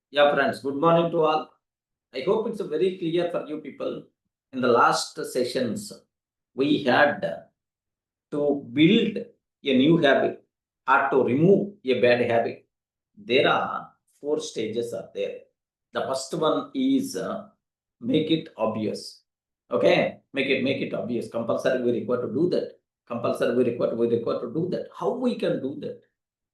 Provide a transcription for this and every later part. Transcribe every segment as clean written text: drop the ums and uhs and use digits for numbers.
Yeah, friends, good morning to all. I hope it's very clear for you people. In the last sessions, we had to build a new habit or to remove a bad habit. There are 4 stages are there. The first one is make it obvious. Okay, make it obvious. Compulsory we require to do that. Compulsory we require to do that. How we can do that?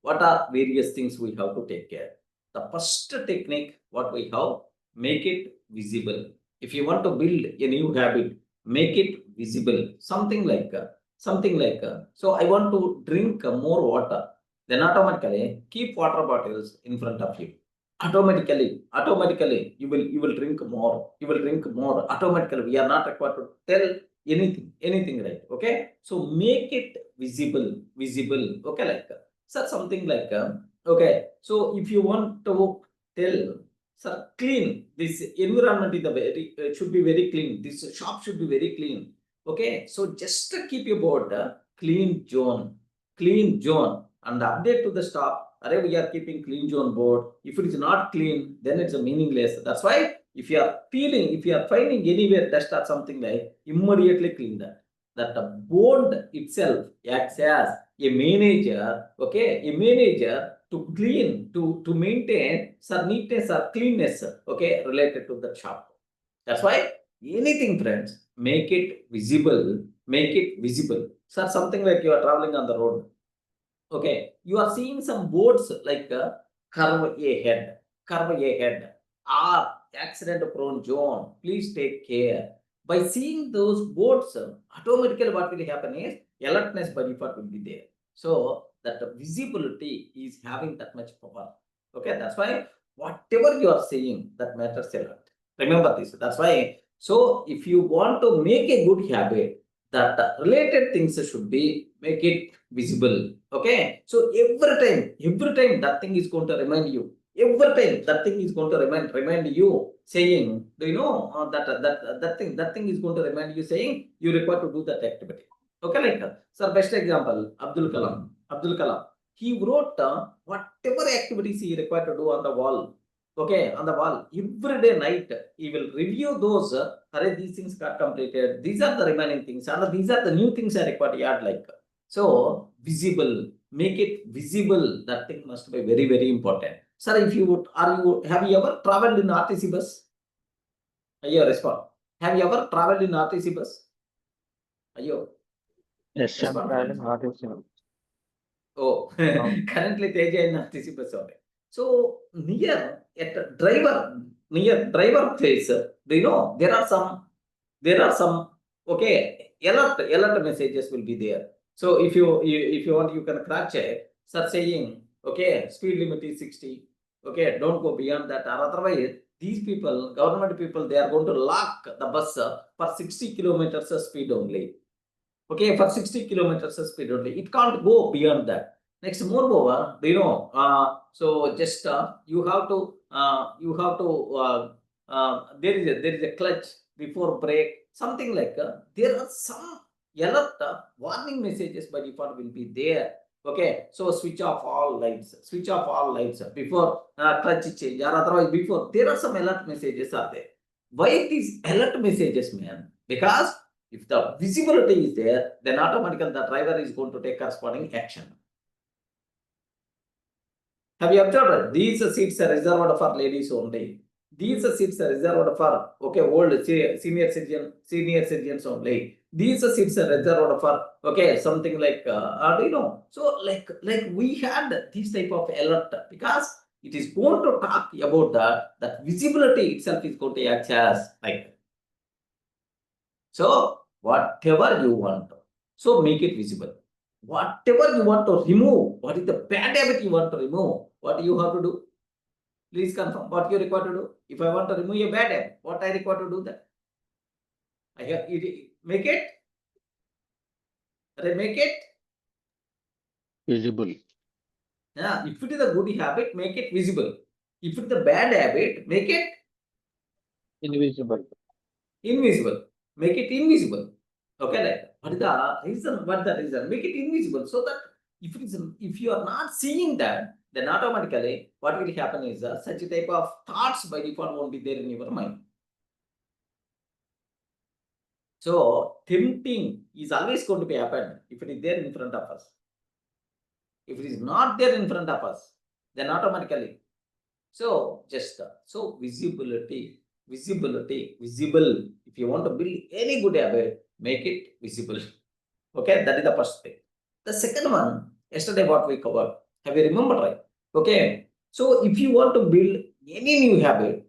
What are various things we have to take care? The first technique, what we have, make it visible. If you want to build a new habit, make it visible. Something like, so I want to drink more water. Then automatically keep water bottles in front of you. Automatically, you will drink more. You will drink more. Automatically, we are not required to tell anything, right? Okay. So make it visible. Okay, like sir, something like okay. So if you want to tell, sir, clean this environment in the very should be very clean. This shop should be very clean. Okay. So just keep your board clean zone, and update to the staff. We are keeping clean zone board. If it is not clean, then it's a meaningless. That's why if you are finding anywhere dust or something like, immediately clean that. That the board itself acts as a manager, okay, a manager to clean, to maintain some neatness or cleanness, okay, related to the shop. That's why anything, friends, make it visible, Sir, something like you are traveling on the road. Okay, you are seeing some boards like curve ahead, or accident prone zone. Please take care. By seeing those boards, automatically what will happen is alertness by default will be there. So that the visibility is having that much power. Okay, that's why whatever you are seeing, that matters a lot. Remember this. That's why. So if you want to make a good habit, that related things should be make it visible. Okay, so every time that thing is going to remind you. Every time that thing is going to remind you, saying, do you know that thing is going to remind you, saying you require to do that activity. Okay, like sir, best example, Abdul Kalam. He wrote whatever activities he required to do on the wall. Okay, on the wall every day night he will review those. These things got completed. These are the remaining things, and these are the new things I required to add. Like so, visible. Make it visible. That thing must be very important. Sir, if you would, have you ever traveled in RTC bus? Ayo, respond. Have you ever traveled in RTC bus? Ayo, Yes, I'm respond, traveling friends. hard this year. Oh, currently Teja in RTC bus only. So near driver place, do you know there are some okay alert messages will be there. So if you want, you can cross check. Start saying, okay, speed limit is 60. Okay, don't go beyond that. Or otherwise, these people, government people, they are going to lock the bus for 60 kilometers of speed only. Okay, for 60 kilometers of speed only. It can't go beyond that. Next, moreover, do you know? So just there is a clutch before brake, something like there are some alert warning messages by default will be there. Okay, so switch off all lights, before clutch change, or otherwise before there are some alert messages are there. Why these alert messages, man? Because if the visibility is there, then automatically the driver is going to take corresponding action. Have you observed? These seats are reserved for ladies only. These seats are reserved for old senior citizens only. These seats are reserved for something like do you know? So like we had this type of alert because it is going to talk about that visibility itself is going to act as like. So whatever you want, so make it visible. Whatever you want to remove, what is the bad habit you want to remove? What do you have to do? Please confirm what you require to do. If I want to remove a bad habit, what I require to do that? I have make it. Make it. Visible. Yeah, if it is a good habit, make it visible. If it is a bad habit, make it Invisible. invisible. Make it invisible. Okay, like what is the reason? What is the reason? Make it invisible so that if you are not seeing that, then automatically what will happen is such a type of thoughts by default won't be there in your mind. So tempting is always going to be happen if it is there in front of us. If it is not there in front of us, then automatically. So just so visibility, visible. If you want to build any good habit, make it visible. Okay, that is the first thing. The second one, yesterday what we covered, have you remembered, right? Okay, so if you want to build any new habit,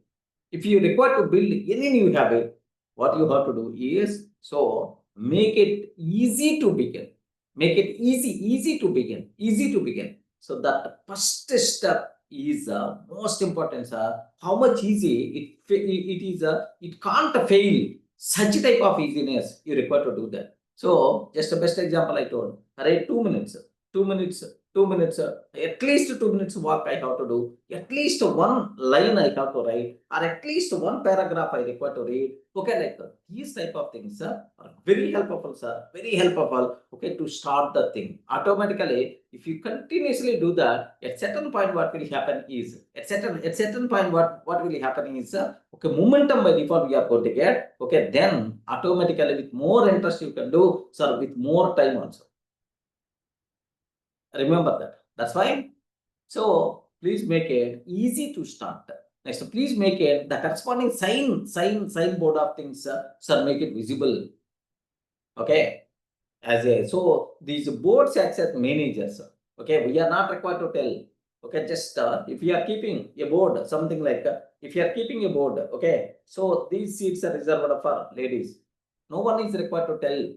if you require to build any new habit, what you have to do is, so make it easy to begin. Make it easy to begin. So that first step is most important, sir. How much easy it is, it can't fail. Such type of easiness you require to do that. So just a best example I told, right? 2 minutes, at least 2 minutes walk I have to do, at least one line I have to write, or at least one paragraph I require to read. Okay, like these type of things are very helpful, sir. Very helpful. Okay, to start the thing. Automatically, if you continuously do that, at certain point what will happen is, at certain point what will happen is, okay, momentum by default we are going to get. Okay, then automatically with more interest you can do, sir, with more time also. Remember that. That's why. So please make it easy to start. Next, please make it the corresponding signboard of things, sir, make it visible. Okay. So these boards acts as managers. Okay, we are not required to tell. Okay, just if you are keeping a board, something like if you are keeping a board, okay, so these seats are reserved for ladies. No one is required to tell.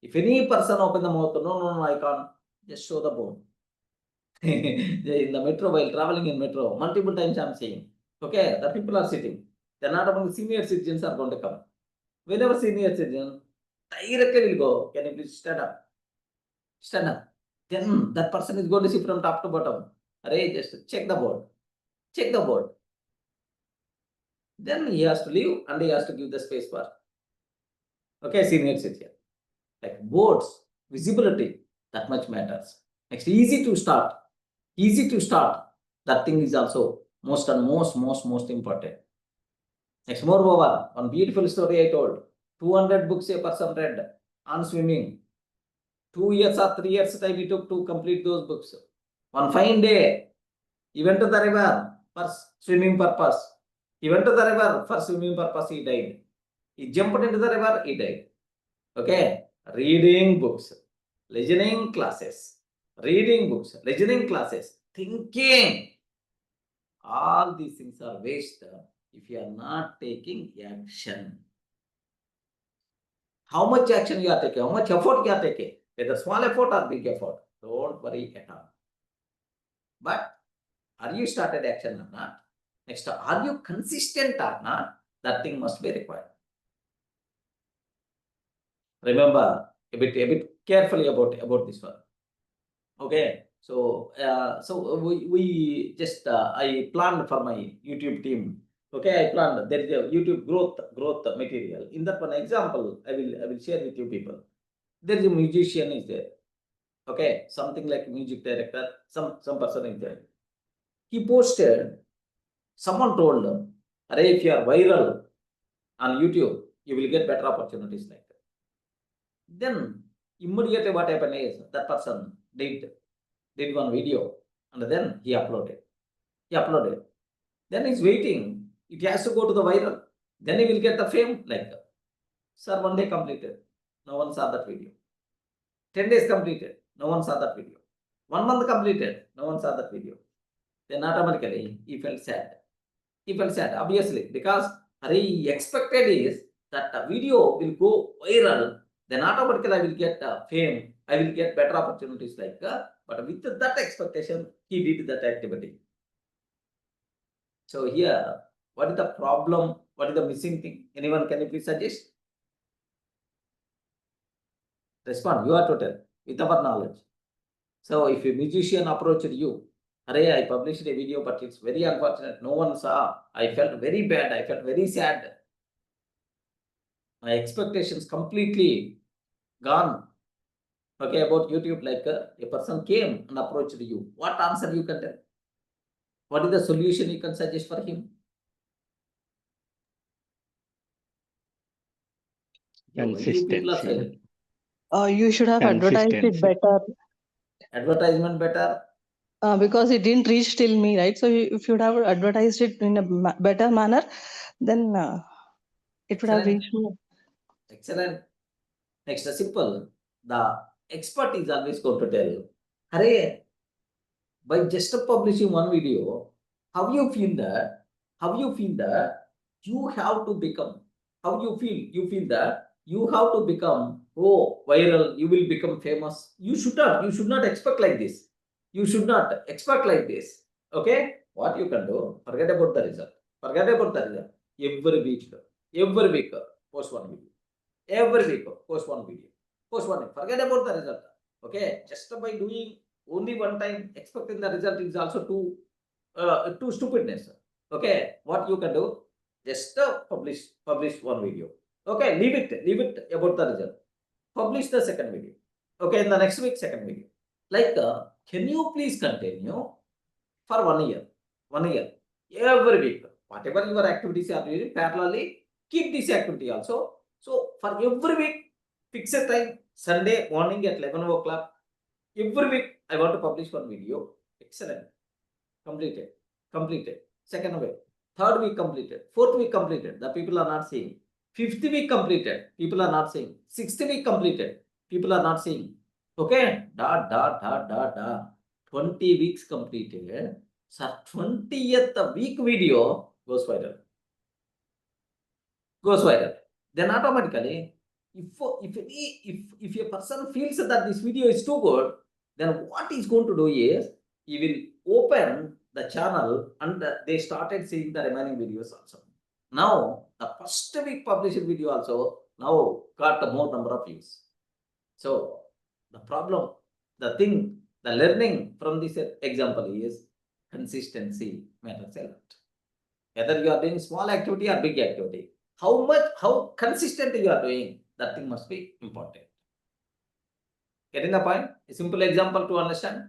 If any person open the mouth, no, I can't. Just show the board. In the metro, while traveling in metro, multiple times I'm saying, okay, the people are sitting. They're not among senior citizens are going to come. Whenever senior citizen directly will go, can you please stand up? Stand up. Then that person is going to see from top to bottom. Array, just check the board. Check the board. Then he has to leave and he has to give the space bar. Okay, senior citizen. Like boards, visibility, that much matters. Next, easy to start. Easy to start. That thing is also most important. Next, moreover, one beautiful story I told. 200 books a person read on swimming. 2 years or 3 years time it took to complete those books. One fine day, he went to the river for swimming purpose. He went to the river for swimming purpose, he died. He jumped into the river, he died. Okay, reading books, listening classes, reading books, listening classes, thinking. All these things are waste if you are not taking action. How much action you are taking, how much effort you are taking, whether small effort or big effort, don't worry at all. But are you started action or not? Next, are you consistent or not? That thing must be required. Remember a bit carefully about this one. Okay, so we just I planned for my YouTube team. Okay, I planned there is a YouTube growth material. In that one example, I will share with you people. There is a musician is there. Okay, something like music director, some person is there. He posted, someone told him, "Array, if you are viral on YouTube, you will get better opportunities like that." Then immediately what happened is that person did one video and then he uploaded. Then he's waiting. It has to go to the viral. Then he will get the fame like that. Sir, 1 day completed. No one saw that video. 10 days completed. No one saw that video. 1 month completed. No one saw that video. Then automatically he felt sad. Obviously, because he expected is that the video will go viral. Then automatically I will get fame. I will get better opportunities like that. But with that expectation, he did that activity. So here, what is the problem? What is the missing thing? Anyone can you please suggest? Respond. You are to tell with our knowledge. So if a musician approached you, Array, I published a video, but it's very unfortunate. No one saw. I felt very bad. I felt very sad. My expectations completely gone. Okay, about YouTube, like a person came and approached you. What answer you can tell? What is the solution you can suggest for him? Why you people are Consistency. silent? You should have advertised it Consistency. better Advertisement better. because it didn't reach till me, right? So if you'd have advertised it in a better manner, then it would have Excellent. reached me. Excellent. Next, simple. The expert is always going to tell, Hare, by just publishing one video, how you feel that? How you feel that you have to become? How you feel? You feel that you have to become viral. You will become famous. You should not. You should not expect like this. You should not expect like this. Okay. What you can do? Forget about the result. Forget about the result. Every week, post one video. Every week, post one video. Post one. Forget about the result. Okay. Just by doing only one time, expecting the result is also too stupidness. Okay. What you can do? Just publish one video. Okay. Leave it about the result. Publish the second video. Okay. In the next week, second video. Like, can you please continue for 1 year? 1 year. Every week. Whatever your activities are doing, parallelly, keep this activity also. So, for every week, fix a time, Sunday morning at 11 o'clock. Every week, I want to publish one video. Excellent. Completed. Second week. Third week completed. Fourth week completed. The people are not seeing. Fifth week completed. People are not seeing. Sixth week completed. People are not seeing. Okay. 20 weeks completed. So 20th week video goes viral. Then automatically, if a person feels that this video is too good, then what he's going to do is he will open the channel and they started seeing the remaining videos also. Now the first week published video also now got the more number of views. So the problem, the learning from this example is consistency matters a lot. Whether you are doing small activity or big activity, how consistent you are doing, that thing must be important. Getting the point? A simple example to understand.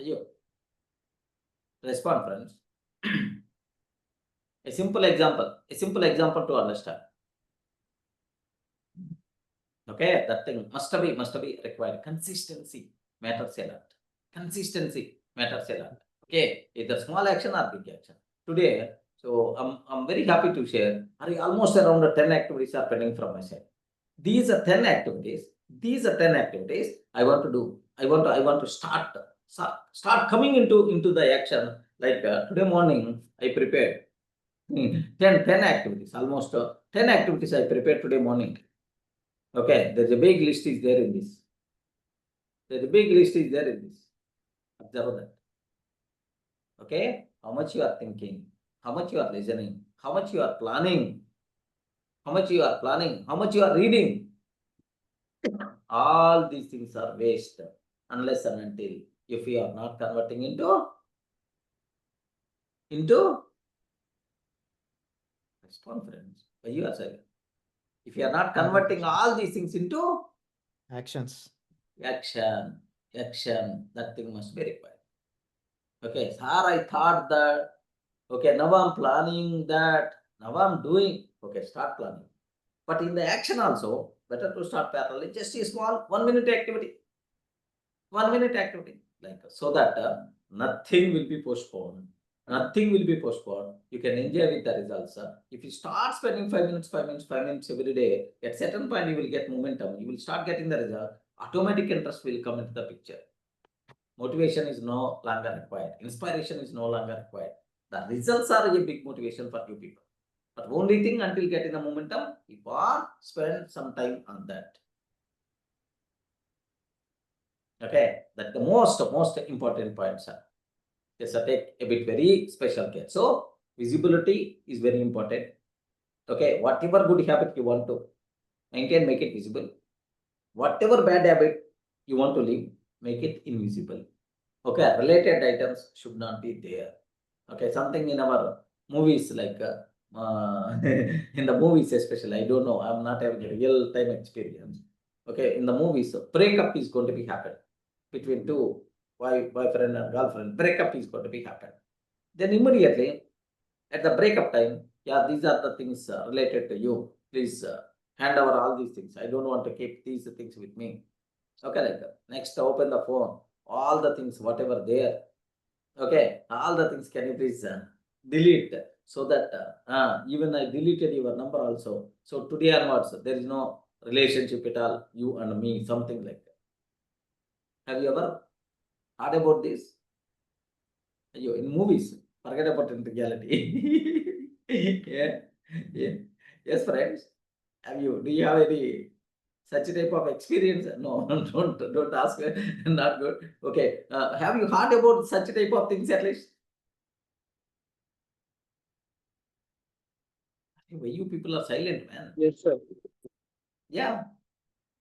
Ayo. Respond, friends. A simple example to understand. Okay, that thing must be required. Consistency matters a lot. Consistency matters a lot. Okay, either small action or big action. Today, so I'm very happy to share. Almost around 10 activities are pending from my side. These are 10 activities. I want to do. I want to start coming into the action. Like today morning, I prepared 10 activities. Almost 10 activities I prepared today morning. Okay, there's a big list is there in this. Observe that. Okay, how much you are thinking, how much you are listening, how much you are planning, how much you are reading. All these things are waste unless and until if you are not converting into respond, friends. Why you are silent? If you are not converting all these things into actions, action, that thing must be required. Okay, sir, I thought that. Okay, now I'm planning that. Now I'm doing. Okay, start planning. But in the action also, better to start parallelly. Just a small 1 minute activity. 1 minute activity. Like so that nothing will be postponed. You can enjoy with the results. If you start spending 5 minutes every day, at certain point you will get momentum. You will start getting the result. Automatic interest will come into the picture. Motivation is no longer required. Inspiration is no longer required. The results are a big motivation for you people. But only thing until getting the momentum, you spend some time on that. Okay, that's the most important point, sir. Yes, I take a bit very special care. So visibility is very important. Okay, whatever good habit you want to maintain, make it visible. Whatever bad habit you want to leave, make it invisible. Okay, related items should not be there. Okay, something in our movies like in the movies especially, I don't know, I'm not having a real time experience. Okay, in the movies, breakup is going to be happen between two boyfriend and girlfriend. Breakup is going to be happen. Then immediately at the breakup time, yeah, these are the things related to you. Please hand over all these things. I don't want to keep these things with me. Okay, like next, open the phone. All the things, whatever there. Okay, all the things can you please delete, so that even I deleted your number also. So today onwards, there is no relationship at all, you and me, something like that. Have you ever heard about this? In movies, forget about in reality. Yeah, yeah. Yes, friends. Do you have any such type of experience? No, don't ask. Not good. Okay. Have you heard about such type of things at least? Why you people are silent, man? Yes, sir. Yeah.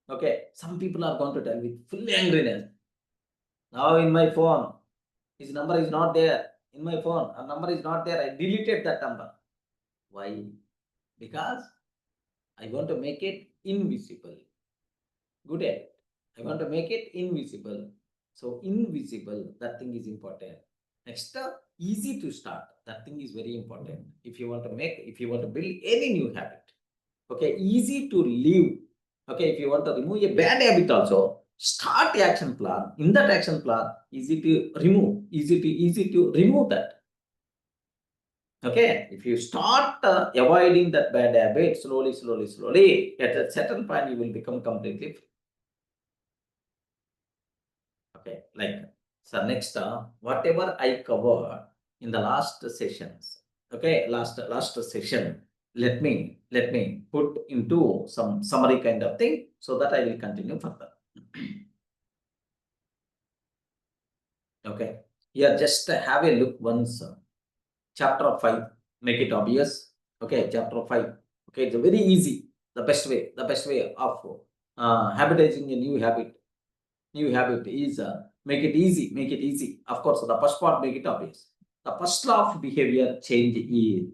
Okay. Some people are going to tell with full angriness. Now in my phone, his number is not there. In my phone, a number is not there. I deleted that number. Why? Because I want to make it invisible. Good at. I want to make it invisible. So invisible, that thing is important. Next, easy to start. That thing is very important. If you want to build any new habit, okay, easy to leave. Okay, if you want to remove a bad habit also, start the action plan. In that action plan, easy to remove that. Okay, if you start avoiding that bad habit slowly, at a certain point, you will become completely free. Okay, like, so next, whatever I covered in the last sessions, okay, last session, let me put into some summary kind of thing, so that I will continue further. Okay, here just have a look once. Chapter 5, make it obvious. Okay, chapter 5. Okay, it's very easy. The best way of habitizing a new habit. New habit is make it easy. Of course, the first part, make it obvious. The first law of behavior change is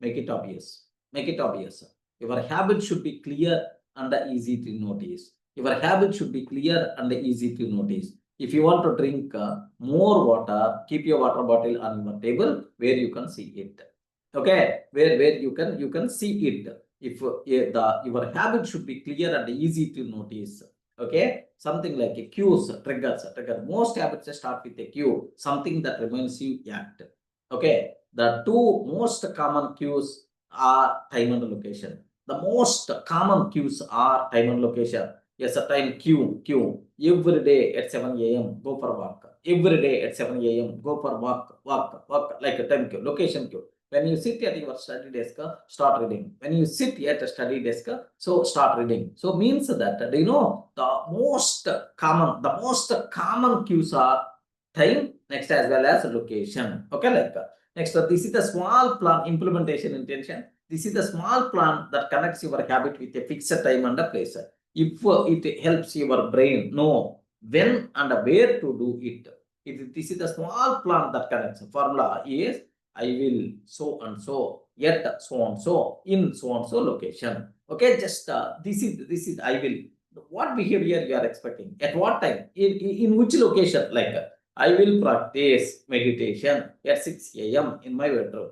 make it obvious. Make it obvious. Your habit should be clear and easy to notice. Your habit should be clear and easy to notice. If you want to drink more water, keep your water bottle on your table where you can see it. Okay, where you can see it. If your habit should be clear and easy to notice. Okay, something like a cues, triggers. Most habits start with a cue, something that reminds you act. Okay, the two most common cues are time and location. The most common cues are time and location. Yes, a time cue. Every day at 7 a.m. go for walk. Every day at 7 a.m. go for walk, like a time cue, location cue. When you sit at your study desk, start reading. When you sit at a study desk, so start reading. So means that, do you know, the most common cues are time, next as well as location. Okay, like next, this is the small plan implementation intention. This is the small plan that connects your habit with a fixed time and a place. If it helps your brain know when and where to do it. This is the small plan that connects. Formula is I will so and so, yet so and so, in so and so location. Okay, just this is I will. What behavior you are expecting? At what time? In which location? Like I will practice meditation at 6 a.m. in my bedroom.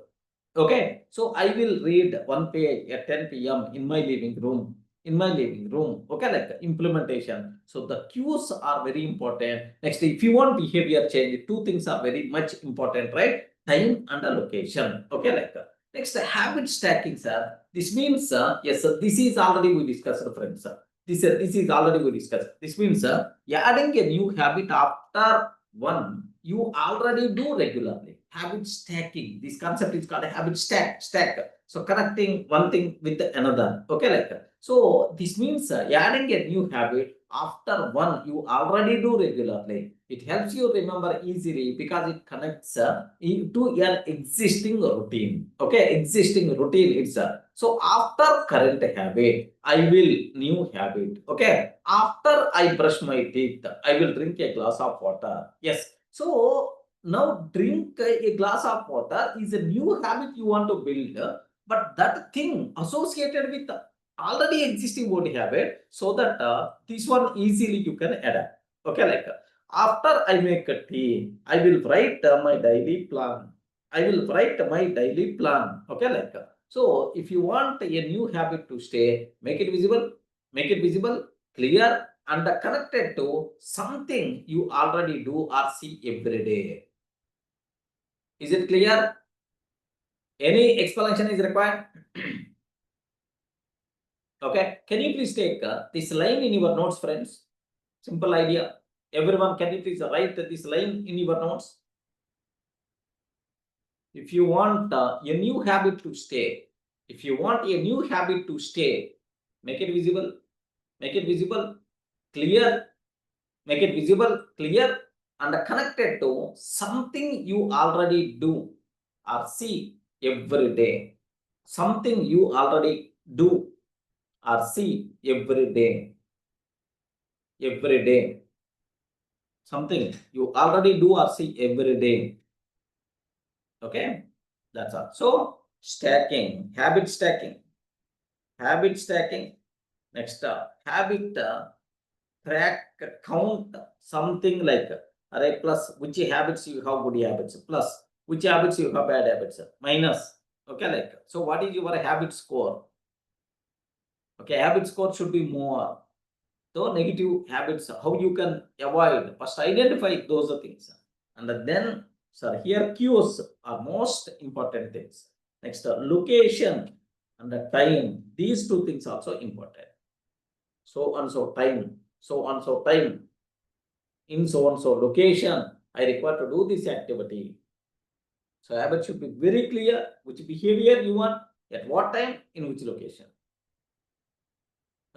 Okay, so I will read one page at 10 p.m. in my living room. Okay, like implementation. So the cues are very important. Next, if you want behavior change, two things are very much important, right? Time and location. Okay, like next, habit stacking, sir. This means, yes, sir, this is already we discussed, friends. This is already we discussed. This means, adding a new habit after one you already do regularly. Habit stacking. This concept is called a habit stack. So connecting one thing with another. Okay, like so this means adding a new habit after one you already do regularly. It helps you remember easily because it connects to your existing routine. Okay, existing routine itself. So after current habit, I will new habit. Okay, after I brush my teeth, I will drink a glass of water. Yes. So now drink a glass of water is a new habit you want to build, but that thing associated with already existing old habit, so that this one easily you can adapt. Okay, like after I make a tea, I will write my daily plan. I will write my daily plan. Okay, like so if you want a new habit to stay, make it visible, clear, and connected to something you already do or see every day. Is it clear? Any explanation is required? Okay, can you please take this line in your notes, friends? Simple idea. Everyone, can you please write this line in your notes? If you want a new habit to stay, make it visible, clear, and connected to something you already do or see every day. Something you already do or see every day. Something you already do or see every day. Okay, that's all. So stacking, habit stacking. Next, habit track count, something like array plus which habits you have good habits, plus which habits you have bad habits, minus. Okay, like so what is your habit score? Okay, habit score should be more. So negative habits, how you can avoid, first identify those things, and then here cues are most important things. Next, location and the time, these two things also important. So and so time, in so and so location, I require to do this activity. So habit should be very clear, which behavior you want, at what time, in which location.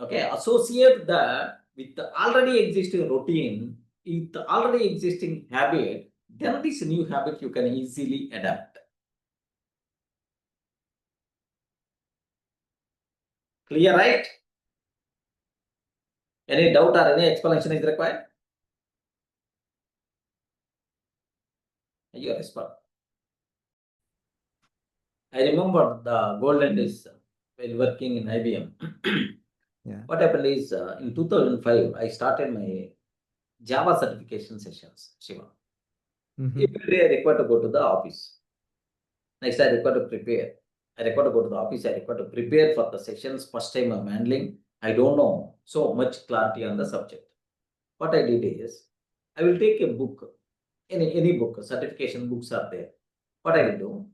Okay, associate that with the already existing routine, with the already existing habit, then this new habit you can easily adapt. Clear, right? Any doubt or any explanation is required? Your response. I remember the golden days while working in IBM. Yeah. What happened is in 2005, I started my Java certification sessions, Shiva. Every day I require to go to the office. Next, I require to prepare. I require to go to the office. I require to prepare for the sessions. First time I'm handling. I don't know so much clarity on the subject. What I did is, I will take a book, any book, certification books are there. What I will do,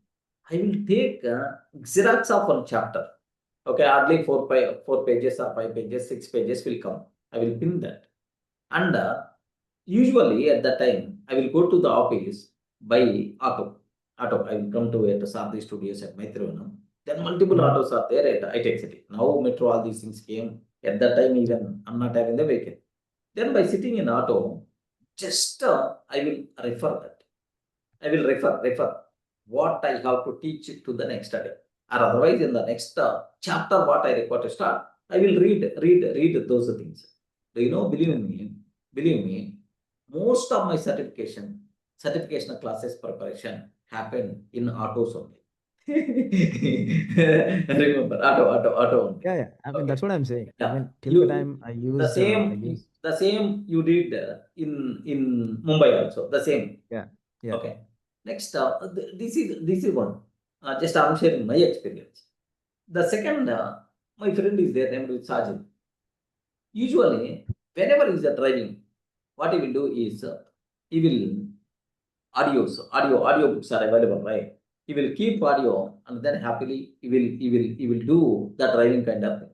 I will take Xerox of one chapter. Okay, hardly 4 pages or 5 pages, 6 pages will come. I will pin that. And usually at that time, I will go to the office by auto. I will come to it, Sarthi Studios at Maitrivanam. Then multiple autos are there at ITech City. Now metro, all these things came. At that time, even I'm not having the vehicle. Then by sitting in auto, just I will refer that. I will refer what I have to teach to the next day. Or otherwise, in the next chapter, what I require to start, I will read those things. Do you know? Believe me, most of my certification classes preparation happen in autos only. Remember, auto only. Yeah. I mean, Okay. that's what I'm saying. Yeah. I mean, till the time I use The same you did in Mumbai also. The same. Yeah. Okay. Next, this is one. Just I'm sharing my experience. The second, my friend is there named with Sajid. Usually, whenever he is driving, what he will do is he will audio books are available, right? He will keep audio and then happily he will do the driving kind of thing.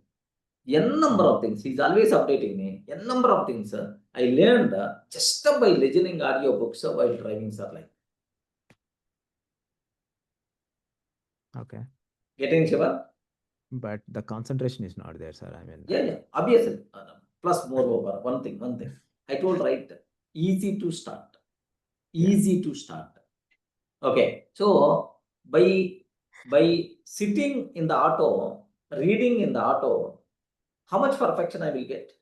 N number of things. He's always updating me. N number of things I learned just by listening audio books while driving, sir. Like. Okay. Getting Shiva? But the concentration is not there, sir. I mean, Yeah, obviously. Plus, moreover, one thing. I told right, easy to start. Okay, so by sitting in the auto, reading in the auto, how much perfection I will get?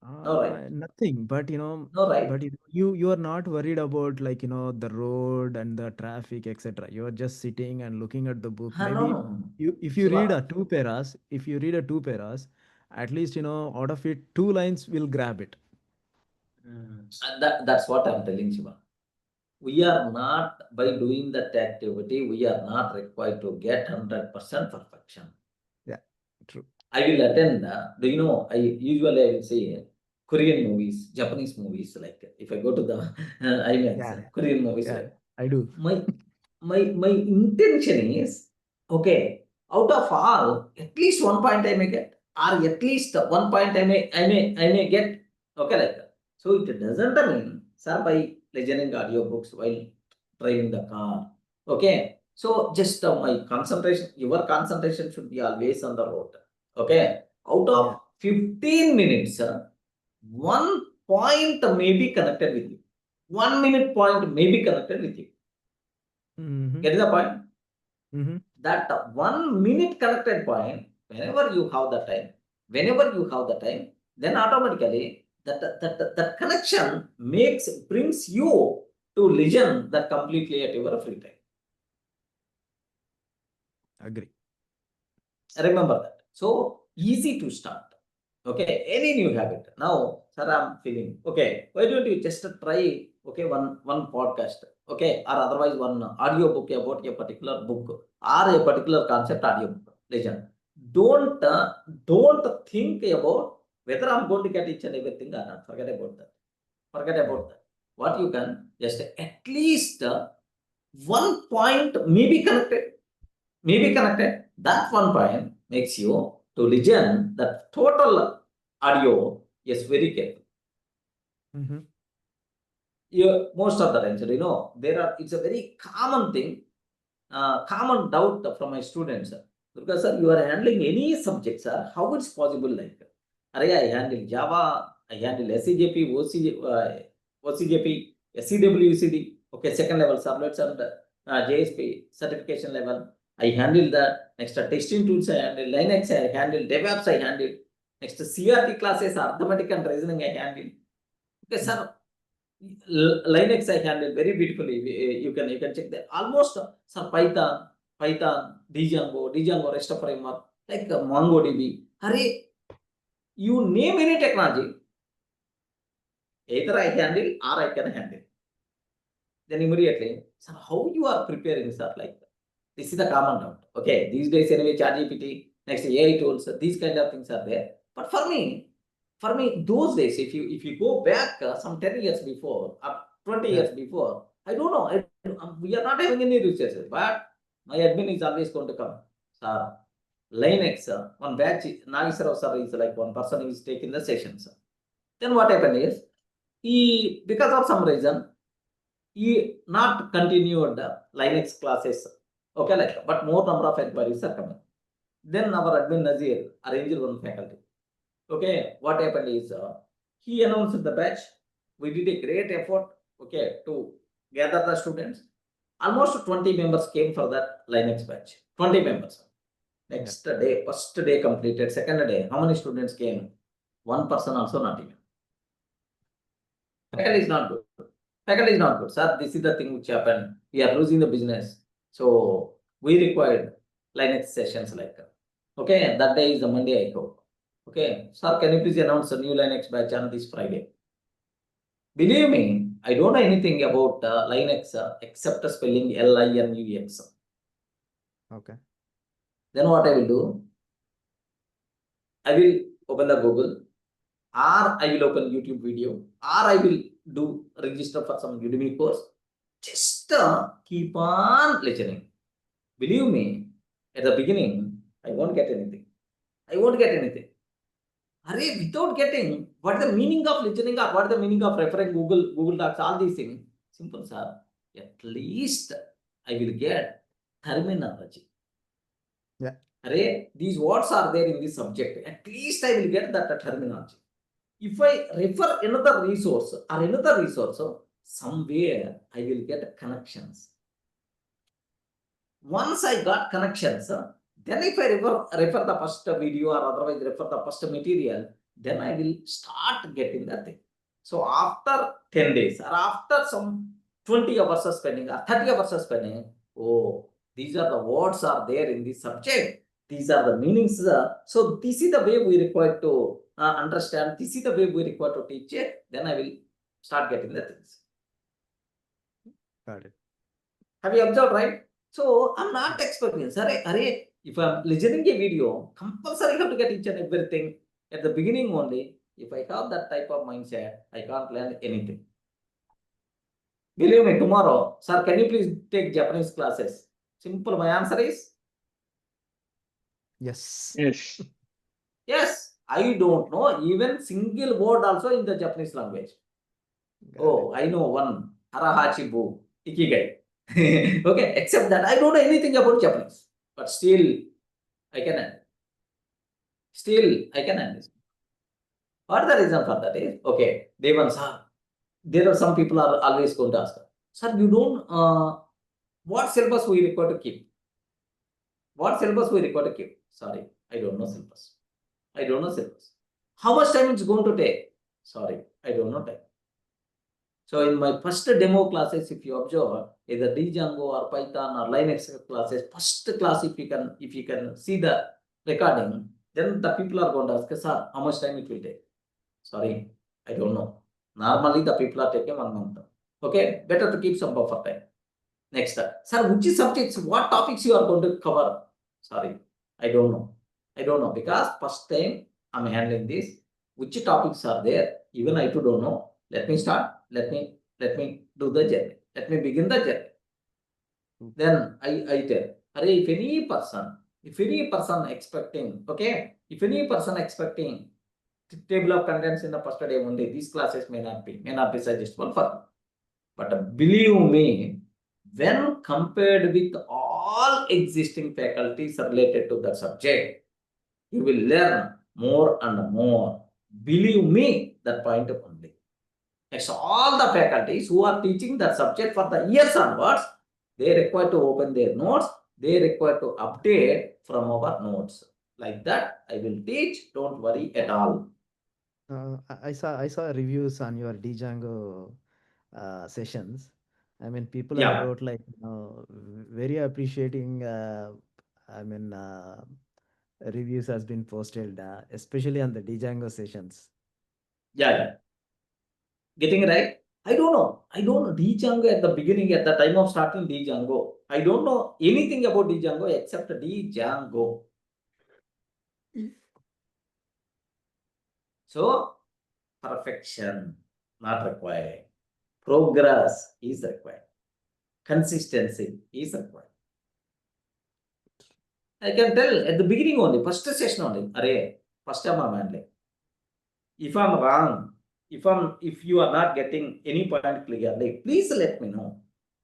No, right? Nothing, but you know, No, right? but you are not worried about like the road and the traffic, etc. You are just sitting and looking at the book. No, Maybe no. you if you read Shiva, a two paras, if you read a two paras, at least out of it, two lines will grab it. that's what I'm telling Shiva. We are not, by doing that activity, we are not required to get 100% perfection. Yeah, true. I will attend, do you know, I usually I will say Korean movies, Japanese movies, like if I go to the IMAX, Yeah, Korean movies, yeah, like I do. my intention is, okay, out of all, at least 1 point I may get, or at least 1 point I may get, okay, like that. So it doesn't mean, sir, by listening audiobooks while driving the car, okay. So just my concentration, your concentration should be always on the road, okay. Out Yeah. of 15 minutes, 1 point may be connected with you. 1 minute point may be connected with you. Mm-hmm. Get the point? Mm-hmm. That 1 minute connected point, whenever you have the time, then automatically that connection brings you to listen that completely at your free time. Agree. Remember that. So easy to start. Okay, any new habit. Now, sir, I'm feeling okay. Why don't you just try one podcast, okay, or otherwise one audio book about a particular book or a particular concept audio book. Listen, don't think about whether I'm going to get each and everything or not. Forget about that. Forget about that. What you can just at least 1 point maybe connected. That 1 point makes you to listen that total audio is very careful. Mm-hmm. Most of the times, it's a very common thing, common doubt from my students. Because sir, you are handling any subject, sir, how it's possible like, I handle Java, I handle SCJP, OCJP, SCWCD, okay, second level servlets and JSP certification level. I handle that. Next, testing tools, I handle Linux, I handle DevOps, I handle. Next, CRT classes, arithmetic and reasoning, I handle. Okay, sir, Linux I handle very beautifully. You can check that. Almost, sir, Python, Django, REST framework, like MongoDB. Hurry, you name any technology, either I handle or I can handle. Then immediately, sir, how you are preparing, sir, like that? This is the common doubt. Okay, these days anyway, ChatGPT, next AI tools, these kind of things are there. But for me, those days, if you go back some 10 years before, 20 Yeah. years before, I don't know. We are not having any resources, but my admin is always going to come. Sir, Linux, one batch, Nagisarov sir is like one person who is taking the sessions. Then what happened is, because of some reason, he not continued Linux classes. Okay, like, but more number of inquiries are coming. Then our admin Nazir arranged one faculty. Okay, what happened is he announced the batch. We did a great effort, okay, to gather the students. Almost 20 members came for that Linux batch. 20 members. Next day, first day completed, second day, how many students came? One person also not even. Faculty is not good. Faculty is not good. Sir, this is the thing which happened. We are losing the business. So we required Linux sessions like that. Okay, that day is the Monday I go. Okay, sir, can you please announce a new Linux batch on this Friday? Believe me, I don't know anything about Linux except spelling Linux. Okay. Then what I will do? I will open the Google, or I will open YouTube video, or I will do register for some Udemy course. Just keep on listening. Believe me, at the beginning, I won't get anything. Array, without getting what is the meaning of listening or what is the meaning of referring Google Docs, all these things. Simple, sir. At least I will get terminology. Yeah. Array, these words are there in this subject. At least I will get that terminology. If I refer another resource, somewhere I will get connections. Once I got connections, then if I refer the first video or otherwise refer the first material, then I will start getting the thing. So after 10 days or after some 20 hours of spending or 30 hours of spending, oh, these are the words are there in this subject. These are the meanings. So this is the way we require to understand. This is the way we require to teach it. Then I will start getting the things. Got it. Have you observed, right? So I'm not expecting, sorry, if I'm listening a video, compulsory have to get each and everything at the beginning only. If I have that type of mindset, I can't learn anything. Believe me, tomorrow, sir, can you please take Japanese classes? Simple, my answer is Yes. Yes. yes. I don't know even single word also in the Japanese language. Got Oh, I know one, Harahachibu, Ikigai. Okay, except that I don't know anything about Japanese, but still I can understand. What the reason for that is, okay, Devan sir, there are some people are always going to ask, sir, you don't, what syllabus we require to keep? What syllabus we require to keep? Sorry, I don't know syllabus. I don't know syllabus. How much time it's going to take? Sorry, I don't know time. So in my first demo classes, if you observe, either Django or Python or Linux classes, first class, if you can see the recording, then the people are going to ask, sir, how much time it will take? Sorry, I don't know. Normally the people are taking 1 month. Okay, better to keep some buffer time. Next, sir, which subjects, what topics you are going to cover? Sorry, I don't know. I don't know because first time I'm handling this. Which topics are there? Even I too don't know. Let me start. Let me do the journey. Let me begin the journey. Then I tell, if any person expecting, okay, if any person expecting table of contents in the first day only, these classes may not be suggestible for you. But believe me, when compared with all existing faculties related to the subject, you will learn more and more. Believe me, that point only. Next, all the faculties who are teaching that subject for the years onwards, they require to open their notes, they require to update from our notes. Like that, I will teach, don't worry at all. I saw reviews on your Django sessions. I mean, people have Yeah, wrote like, very appreciating. I mean, reviews has been posted, especially on the Django sessions. yeah. Getting right? I don't know. Django at the beginning, at the time of starting Django. I don't know anything about Django except Django. So, perfection not required. Progress is required. Consistency is required. I can tell at the beginning only, first session only. First time I'm handling. If I'm wrong, if you are not getting any point clearly, please let me know.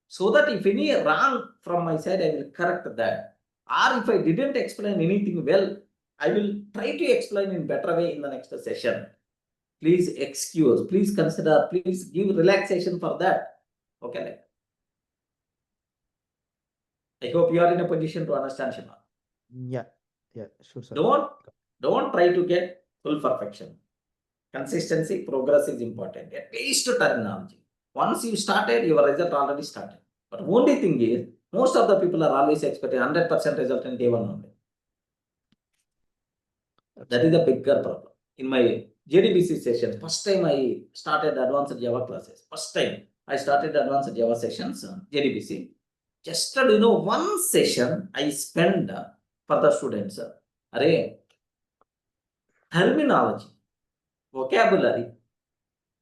So that if any wrong from my side, I will correct that. Or if I didn't explain anything well, I will try to explain in better way in the next session. Please excuse, please consider, please give relaxation for that. Okay. I hope you are in a position to understand, Shiva. Yeah, sure, sir. Don't try to get full perfection. Consistency, progress is important. At least terminology. Once you started, your result already started. But only thing is, most of the people are always expecting 100% result in day one only. That is the bigger problem. In my Jdbc sessions, first time I started Advanced Java classes. First time I started Advanced Java sessions, Jdbc. Just one session I spend for the students. Terminology, vocabulary,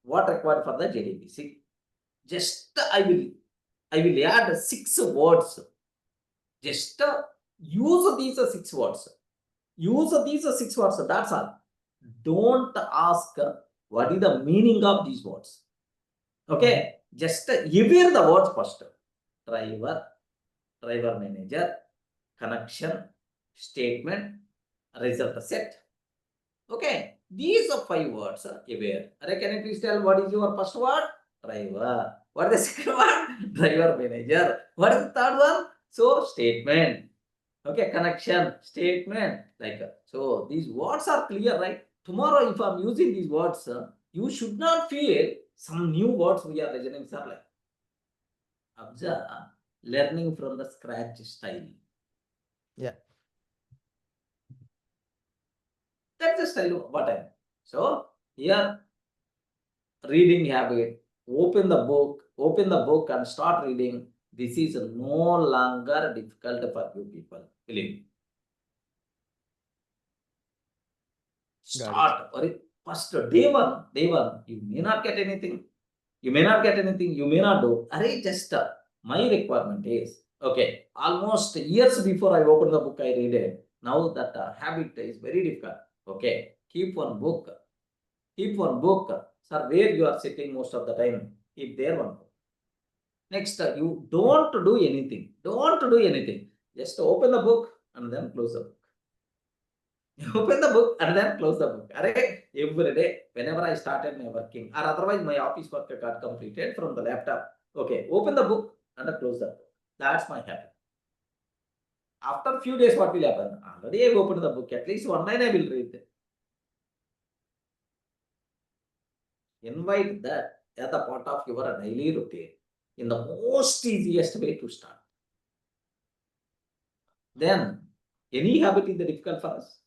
what required for the Jdbc. Just I will add 6 words. Just use these 6 words. Use these 6 words. That's all. Don't ask what is the meaning of these words. Okay, just hear the words first. Driver manager, connection, statement, result set. Okay, these are 5 words. Aware. Can you please tell what is your first word? Driver. What is the second one? Driver manager. What is the third one? So statement. Okay, connection, statement, like that. So these words are clear, right? tomorrow if I'm using these words, you should not feel some new words we are listening, sir. Like, observe, learning from the scratch style. Yeah. That's the style of what I am. So here, reading habit, open the book and start reading. This is no longer difficult for you people. Believe me. Got it. First day one, you may not get anything. You may not get anything. You may not do. Just my requirement is, okay, almost years before I open the book, I read it. Now that habit is very difficult. Okay, keep one book. Sir, where you are sitting most of the time, keep there one book. Next, you don't do anything. Just open the book and then close the book. Open the book and then close the book. Every day, whenever I started my working, or otherwise my office work got completed from the laptop. Okay, open the book and close the book. That's my habit. After a few days, what will happen? Already I opened the book. At least one line I will read. Invite that as a part of your daily routine in the most easiest way to start. Then, any habit is difficult for us.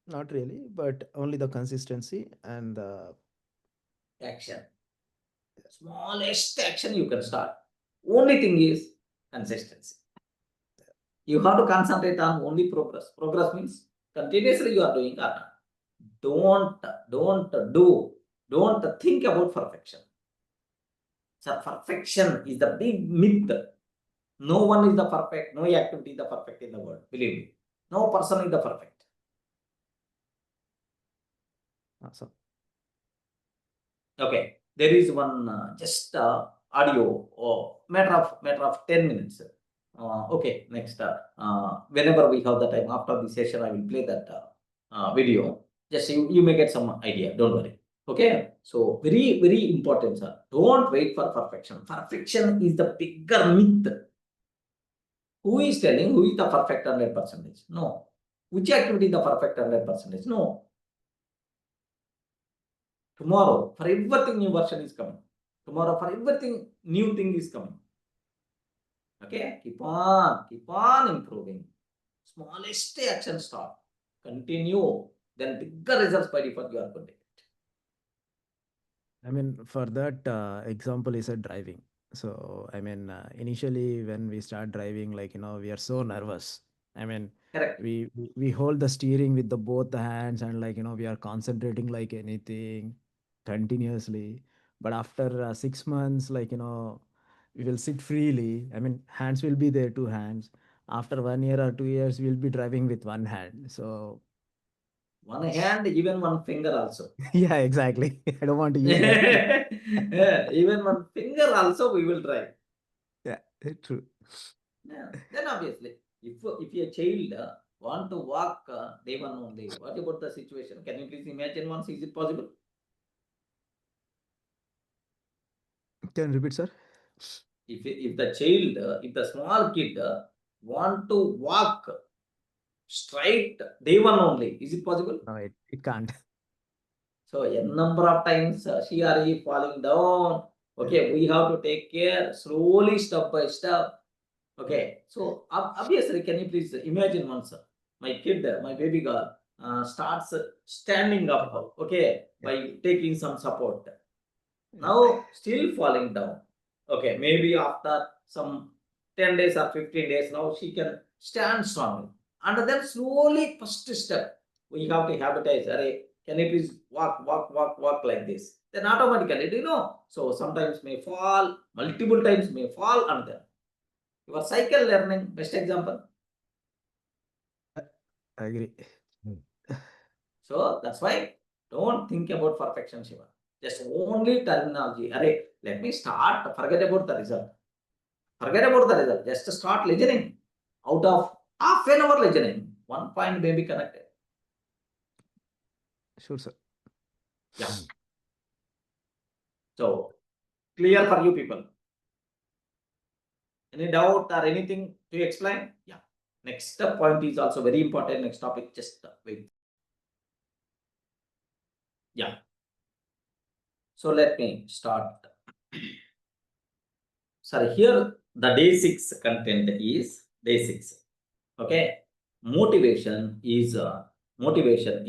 Not really, but only the consistency and the Action. Smallest action you can start. Only thing is consistency. You have to concentrate on only progress. Progress means continuously you are doing or not. Don't think about perfection. So perfection is the big myth. No one is the perfect, no activity is the perfect in the world. Believe me. No person is the perfect. awesome. Okay, there is one just audio matter of 10 minutes. Okay, next whenever we have the time after the session, I will play that video. Just you may get some idea. Don't worry. Okay, so very important, sir. Don't wait for perfection. Perfection is the bigger myth. Who is telling who is the perfect 100%? No. Which activity is the perfect 100%? No. Tomorrow, for everything new version is coming. Tomorrow, for everything new thing is coming. Okay, keep on improving. Smallest action start. Continue. Then bigger results by default you are going to get. I mean, for that example, is said driving. So, I mean, initially when we start driving, like, we are so nervous. I mean, Correct. we hold the steering with the both the hands and like, we are concentrating like anything continuously. But after 6 months, like, we will sit freely. I mean, hands will be there, two hands. After 1 year or 2 years, we'll be driving with one hand. So, One hand, even one finger also. yeah, exactly. I don't want to use that. Yeah, even one finger also we will try. Yeah, true. Yeah. Then obviously, if a child want to walk day one only, what about the situation? Can you please imagine once? Is it possible? Can you repeat, sir? If the child, if the small kid want to walk straight day one only, is it possible? No, it can't. So a number of times she or he falling down. Okay, we have to take care slowly, step by step. Okay, so obviously, can you please imagine once my kid, my baby girl, starts standing up, okay, by taking some support. Now, still falling down. Okay, maybe after some 10 days or 15 days, now she can stand strongly. And then slowly, first step, we have to habitize. Can you please walk like this? Then automatically, so sometimes may fall, multiple times may fall, and then your cycle learning, best example. I agree. So that's why don't think about perfection, Shiva. Just only terminology. Let me start. Forget about the result. Just start listening. Out of half an hour listening, 1 point may be connected. Sure, sir. Yeah. So clear for you people. Any doubt or anything to explain? Yeah. Next point is also very important. Next topic, just wait. Yeah. So let me start. Sorry, here the day 6 content is day 6. Okay. Motivation is overrated.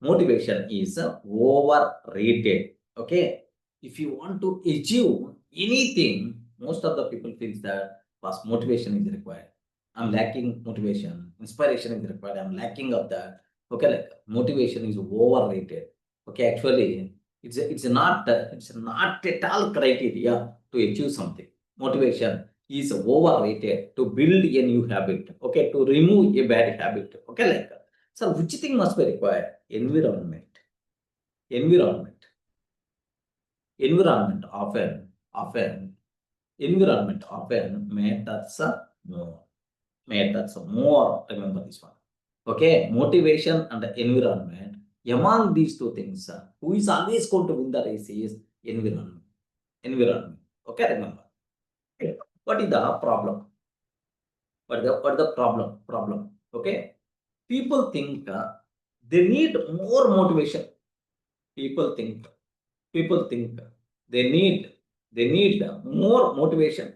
Motivation is overrated. Okay. If you want to achieve anything, most of the people feels that first motivation is required. I'm lacking motivation. Inspiration is required. I'm lacking of that. Okay, like motivation is overrated. Okay, actually, it's not at all criteria to achieve something. Motivation is overrated to build a new habit. Okay, to remove a bad habit. Okay, like so, which thing must be required? Environment. Environment. Environment often matters more. Matters more. Remember this one. Okay, motivation and environment. Among these two things, who is always going to win the race is environment. Environment. Okay, remember. What is the problem? What is the problem? Problem. Okay. People think they need more motivation. People think they need more motivation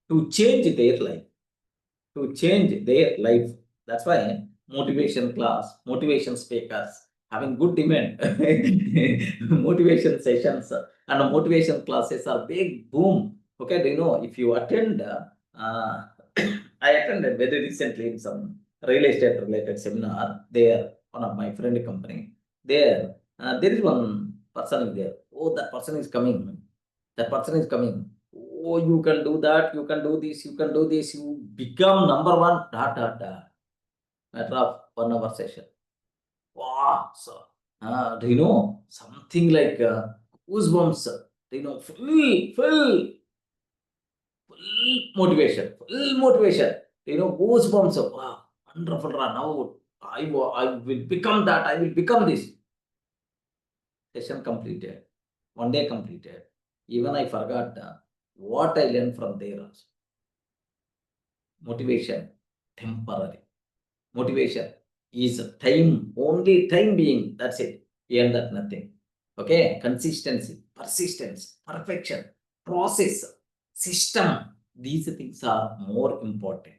to change their life. That's why motivation class, motivation speakers having good demand. Motivation sessions and motivation classes are big boom. Okay, do you know if you attend? I attended very recently in some real estate related seminar. There, one of my friend company. There is one person is there. Oh, that person is coming. That person is coming. Oh, you can do that, you can do this, you can do this, you become number one, matter of 1 hour session. Wow, so, do you know, something like goosebumps, do you know, full motivation, do you know, goosebumps, wow, wonderful, now I will become that, I will become this. Session completed, 1 day completed, even I forgot what I learned from there also. Motivation, temporary. Motivation is time, only time being, that's it. Beyond that, nothing. Okay, consistency, persistence, perfection, process, system, these things are more important.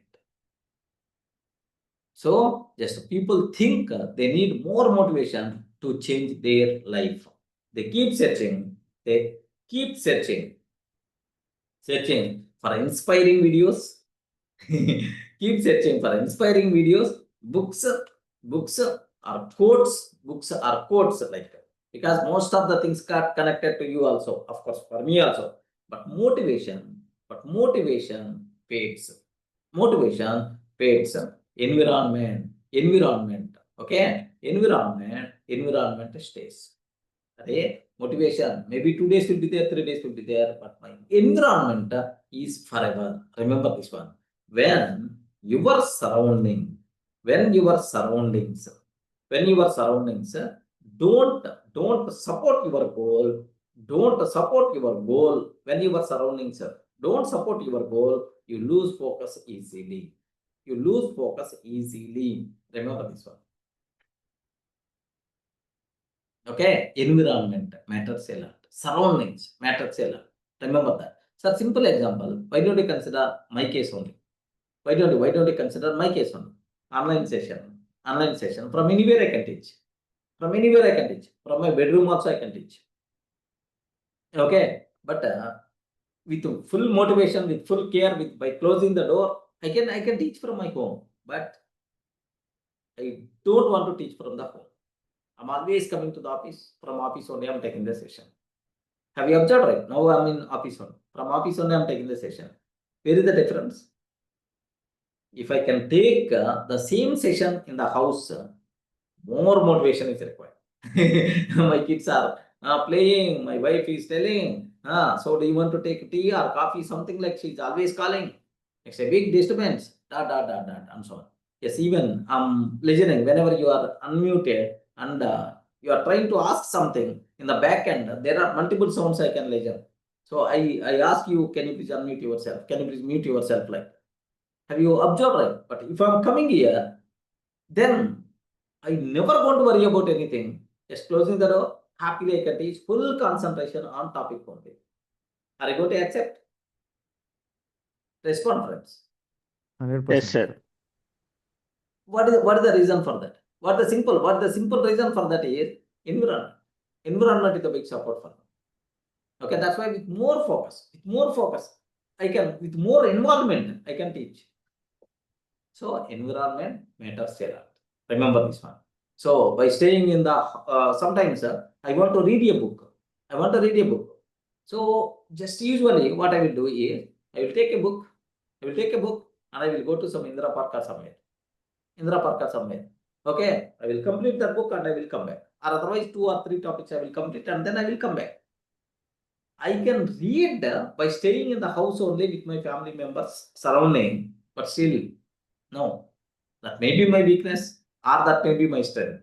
So, just people think they need more motivation to change their life. They keep searching, searching for inspiring videos. Keep searching for inspiring videos, books or quotes like that. Because most of the things got connected to you also, of course, for me also. But motivation fades. Motivation fades. Environment. Okay, environment stays. Okay, motivation, maybe 2 days will be there, 3 days will be there, but my environment is forever. Remember this one. When your surroundings, don't support your goal, when your surroundings don't support your goal, you lose focus easily. Remember this one. Okay, environment matters a lot. Surroundings matters a lot. Remember that. So, simple example. Why don't you consider my case only? Why don't you consider my case only? Online session. From anywhere I can teach. From my bedroom also I can teach. Okay, but with full motivation, with full care, by closing the door, I can teach from my home. But I don't want to teach from the home. I'm always coming to the office. From office only I'm taking the session. Have you observed, right? Now I'm in office only. From office only I'm taking the session. Where is the difference? If I can take the same session in the house, more motivation is required. My kids are playing. My wife is telling, so do you want to take tea or coffee? Something like she's always calling. It's a big disturbance. And so on. Yes, even I'm listening whenever you are unmuted and you are trying to ask something in the back end. There are multiple sounds I can listen. So I ask you, can you please unmute yourself? Can you please mute yourself? Like, have you observed, right? But if I'm coming here, then I never going to worry about anything. Just closing the door, happily I can teach, full concentration on topic only. Are you going to accept? Respond, friends. 100%. Yes, sir. What is the reason for that? What the simple reason for that is environment. Environment is a big support for them. Okay, that's why with more focus, I can, with more involvement, I can teach. So environment matters a lot. Remember this one. So by staying in the sometimes I want to read a book. So just usually what I will do is I will take a book. And I will go to some Indra Park or somewhere. Okay, I will complete that book and I will come back. Or otherwise 2 or 3 topics I will complete and then I will come back. I can read by staying in the house only with my family members surrounding, but still, no, that may be my weakness or that may be my strength.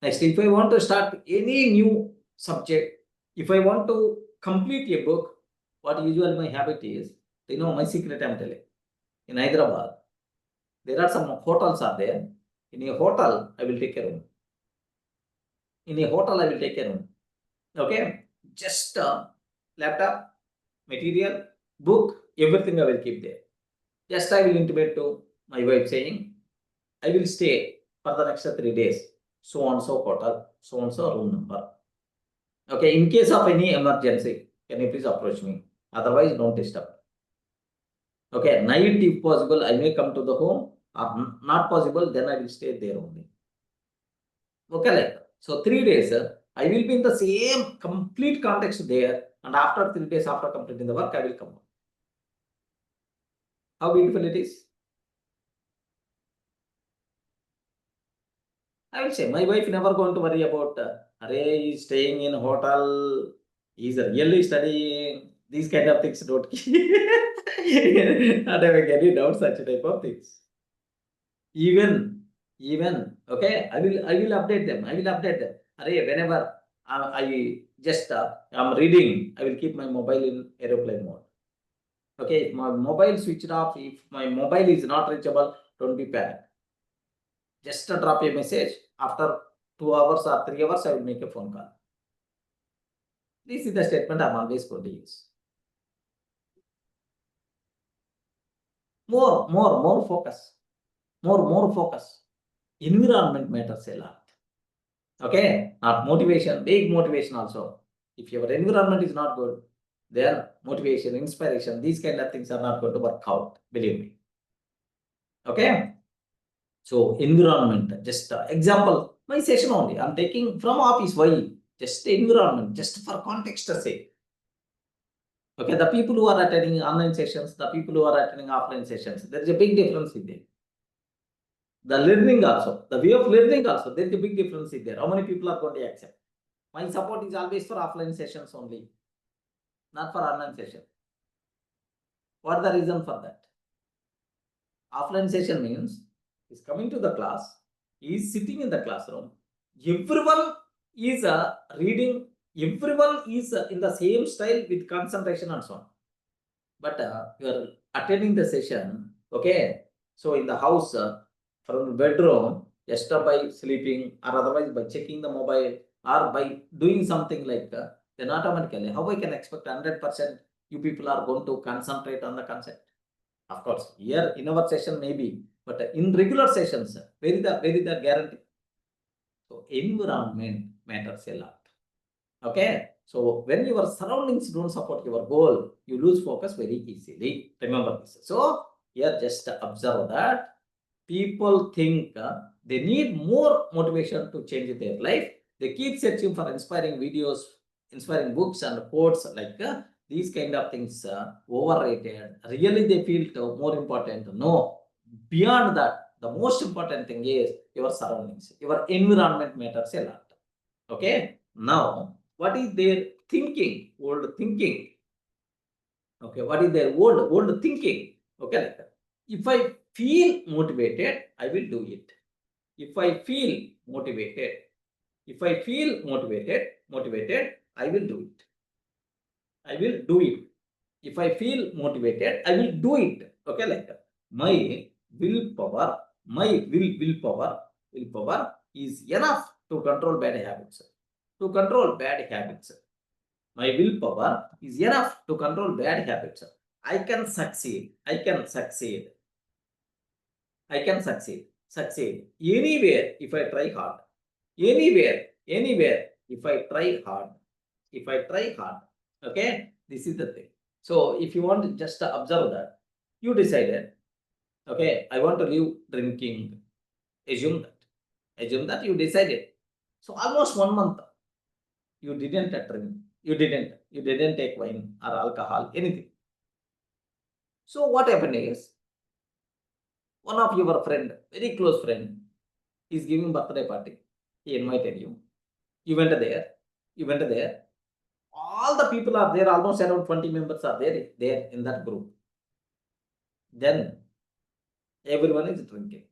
Next, if I want to start any new subject, if I want to complete a book, what usually my habit is, my secret I'm telling. In Hyderabad, there are some hotels are there. In a hotel, I will take a room. Okay, just laptop, material, book, everything I will keep there. Just I will intimate to my wife saying, I will stay for the next 3 days. So and so hotel, so and so room number. Okay, in case of any emergency, can you please approach me? Otherwise, don't disturb. Okay, night if possible, I may come to the home. Or not possible, then I will stay there only. Okay, like that. So 3 days, I will be in the same complete context there, and after 3 days, after completing the work, I will come out. How beautiful it is. I will say, my wife never going to worry about, he's staying in hotel, he's really studying, these kind of things don't not having any doubt, such type of things. Even, okay, I will update them. Whenever I just I'm reading, I will keep my mobile in aeroplane mode. Okay, if my mobile switched off, if my mobile is not reachable, don't be panic. Just drop a message. After 2 hours or 3 hours, I will make a phone call. This is the statement I'm always going to use. More focus. More focus. Environment matters a lot. Okay, not motivation, big motivation also. If your environment is not good, then motivation, inspiration, these kind of things are not going to work out, believe me. Okay, so environment, just example, my session only, I'm taking from office. Why? Just environment, just for context sake. Okay, the people who are attending online sessions, the people who are attending offline sessions, there is a big difference in there. The learning also, the way of learning also, there is a big difference in there. How many people are going to accept? My support is always for offline sessions only, not for online session. What is the reason for that? Offline session means he's coming to the class, he is sitting in the classroom, everyone is reading, everyone is in the same style with concentration and so on. But you are attending the session, okay? So in the house, from the bedroom, just by sleeping or otherwise by checking the mobile or by doing something like that, then automatically, how I can expect 100% you people are going to concentrate on the concept? Of course, here in our session maybe, but in regular sessions, where is the guarantee? So environment matters a lot. Okay, so when your surroundings don't support your goal, you lose focus very easily. Remember this. So here just observe that people think they need more motivation to change their life. They keep searching for inspiring videos, inspiring books and quotes like these kind of things overrated. Really, they feel more important. No, beyond that, the most important thing is your surroundings, your environment matters a lot. Okay, now what is their thinking? Old thinking. Okay, what is their old thinking? Okay, like that. If I feel motivated, I will do it. If I feel motivated, I will do it. I will do it. If I feel motivated, I will do it. Okay, like my willpower, willpower is enough to control bad habits. To control bad habits. My willpower is enough to control bad habits. I can succeed. I can succeed. I can succeed. Succeed anywhere if I try hard. Anywhere, if I try hard. If I try hard. Okay, this is the thing. So if you want to just observe that, you decided, okay, I want to leave drinking. Assume that you decided. So almost 1 month, you didn't drink. You didn't take wine or alcohol, anything. So what happened is, one of your friend, very close friend, is giving birthday party. He invited you. You went there. All the people are there, almost around 20 members are there in that group. Then everyone is drinking.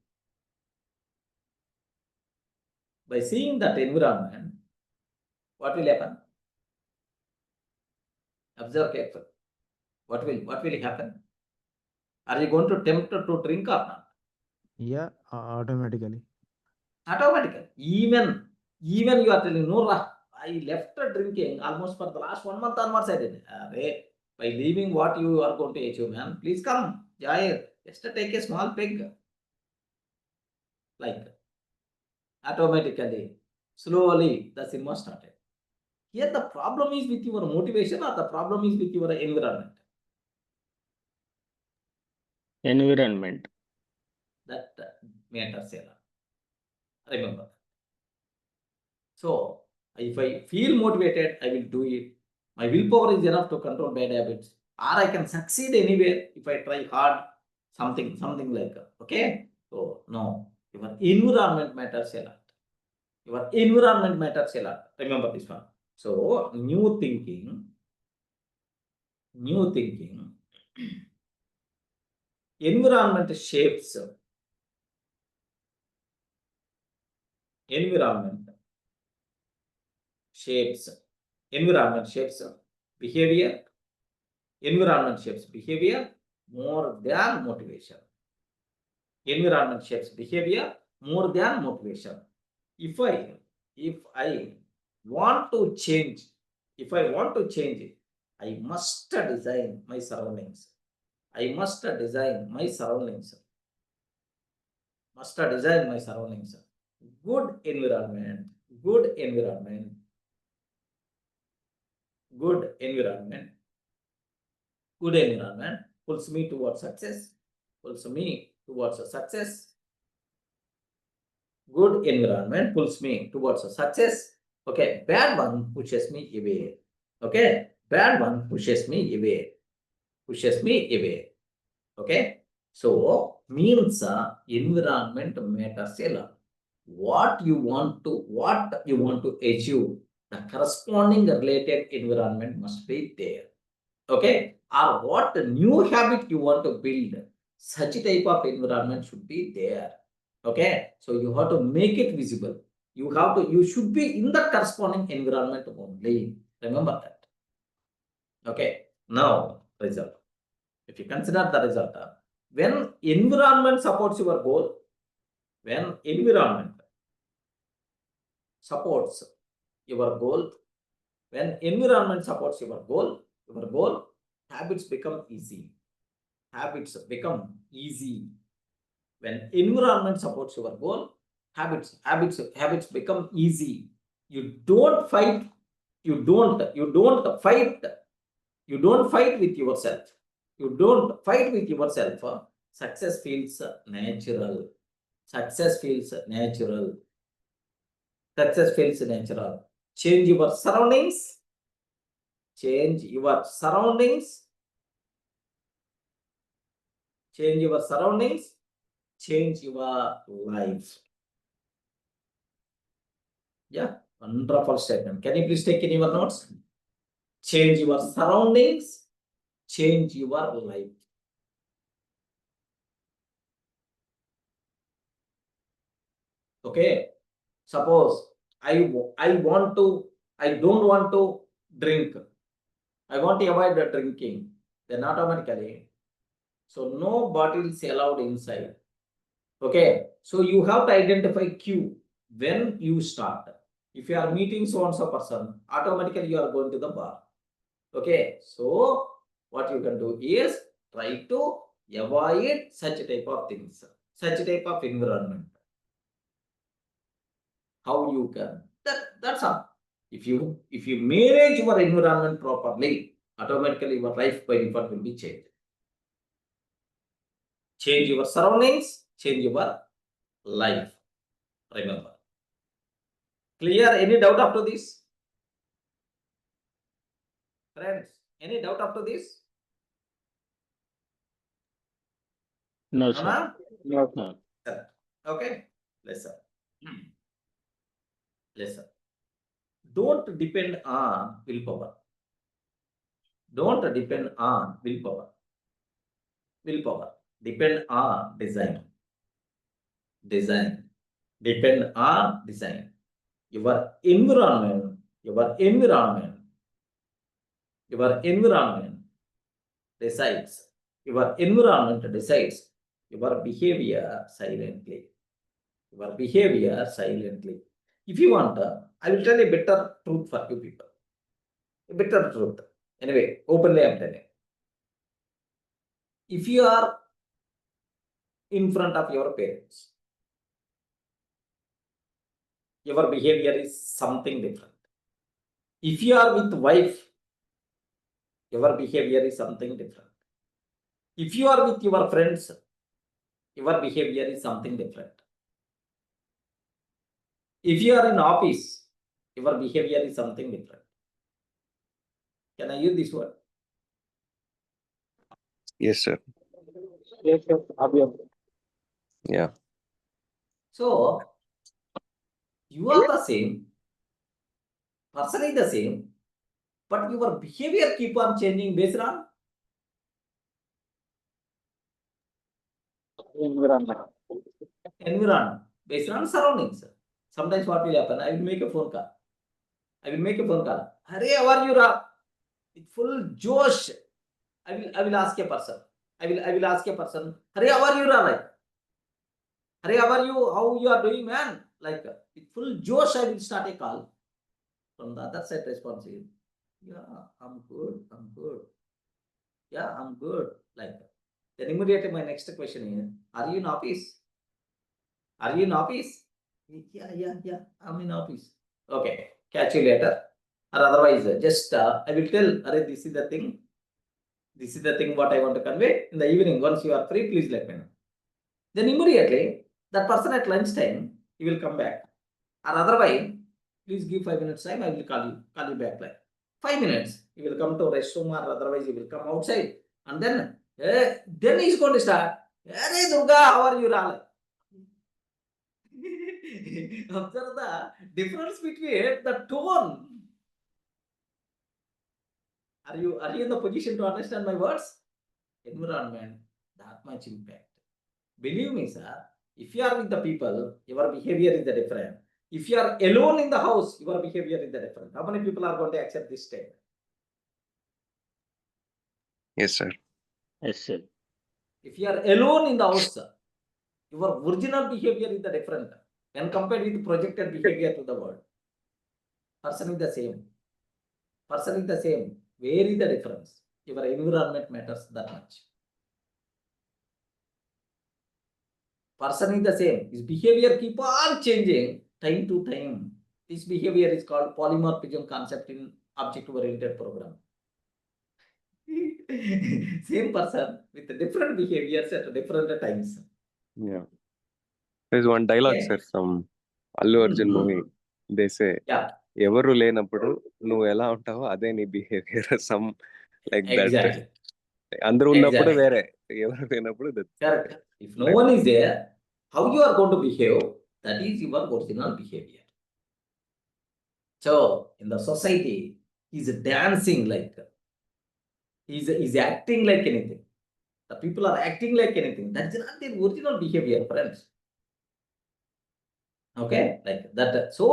By seeing that environment, what will happen? Observe carefully. What will happen? Are you going to tempt to drink or not? Yeah, automatically. Automatically. Even you are telling, no, I left drinking almost for the last 1 month onwards. I did. By leaving, what you are going to achieve, man? Please come. Jair, just take a small peg. Like automatically, slowly, the cinema started. Here the problem is with your motivation or the problem is with your environment. Environment. That matters a lot. Remember. So if I feel motivated, I will do it. My willpower is enough to control bad habits, or I can succeed anywhere if I try hard. Something like that. Okay. So no, your environment matters a lot. Your environment matters a lot. Remember this one. So new thinking. Environment shapes behavior. Environment shapes behavior more than motivation. Environment shapes behavior more than motivation. If I want to change, I must design my surroundings. Good environment pulls me towards success. Good environment pulls me towards success. Okay, bad one pushes me away. Okay, bad one pushes me away. Okay, so means environment matters a lot. What you want to achieve, the corresponding related environment must be there. Okay, or what new habit you want to build, such type of environment should be there. Okay, so you have to make it visible. You should be in the corresponding environment only. Remember that. Okay, now result. If you consider the result, when environment supports your goal, habits become easy. When environment supports your goal, habits become easy. You don't fight with yourself. Success feels natural. Change your surroundings. Change your surroundings. Change your life. Yeah, wonderful statement. Can you please take in your notes? Change your surroundings. Change your life. Okay. Suppose I don't want to drink. I want to avoid the drinking. Then automatically, so no bottles allowed inside. Okay, so you have to identify queue when you start. If you are meeting so and so person, automatically you are going to the bar. Okay, so what you can do is try to avoid such type of things, such type of environment. How you can, that's all. If you manage your environment properly, automatically your life by default will be changed. Change your surroundings, change your life. Remember. Clear? Any doubt up to this? Friends, any doubt up to this? No, No, sir. no? No. Okay, listen. Listen. Don't depend on willpower. Don't depend on willpower. Willpower. Depend on design. Design. Depend on design. Your environment decides. Your environment decides your behavior silently. Your behavior silently. If you want, I will tell a better truth for you people. A better truth. Anyway, openly I'm telling. If you are in front of your parents, your behavior is something different. If you are with wife, your behavior is something different. If you are with your friends, your behavior is something different. If you are in office, your behavior is something different. Can I use this word? Yes, sir. Yes, sir. Yeah. So, you are the same, person is the same, but your behavior keep on changing based on environment, based on surroundings. Sometimes what will happen? I will make a phone call. Hurry, how are you, Ra? With full josh, I will ask a person. I will ask a person, Hurry, how are you, Ra? Like, Hurry, how are you? How you are doing, man? Like, with full josh, I will start a call. From the other side, response is, yeah, I'm good. Yeah, I'm good. Like, then immediately my next question is, are you in office? Are you in office? Yeah, I'm in office. Okay, catch you later. Or otherwise, just I will tell, this is the thing. This is the thing what I want to convey. In the evening, once you are free, please let me know. Then immediately, that person at lunchtime, he will come back. Or otherwise, please give 5 minutes time, I will call you back. Like 5 minutes, he will come to restroom or otherwise he will come outside. And then he's going to start, Hey Durga, how are you, Ral? Observe the difference between the tone. Are you in the position to understand my words? Environment, that much impact. Believe me, sir, if you are with the people, your behavior is the different. If you are alone in the house, your behavior is the different. How many people are going to accept this statement? Yes, sir. Yes, sir. If you are alone in the house, your original behavior is the different when compared with projected behavior to the world. Person is the same. Where is the difference? Your environment matters that much. Person is the same. His behavior keep on changing time to time. This behavior is called polymorphism concept in object-oriented program. Same person with different behaviors at different times. Yeah. There's one dialogue, Okay. sir, from Allu Arjun movie. They say, Yeah, ఎవరు లేనప్పుడు నువ్వు ఎలా ఉంటావో అదే నీ behaviour some like that exactly. అందరూ ఉన్నప్పుడు Exactly. వేరే ఎవరు లేనప్పుడు Correct. If no one is there, how you are going to behave, that is your original behavior. So, in the society, he's dancing like, he's acting like anything. The people are acting like anything. That's not their original behavior, friends. Okay, like that. So,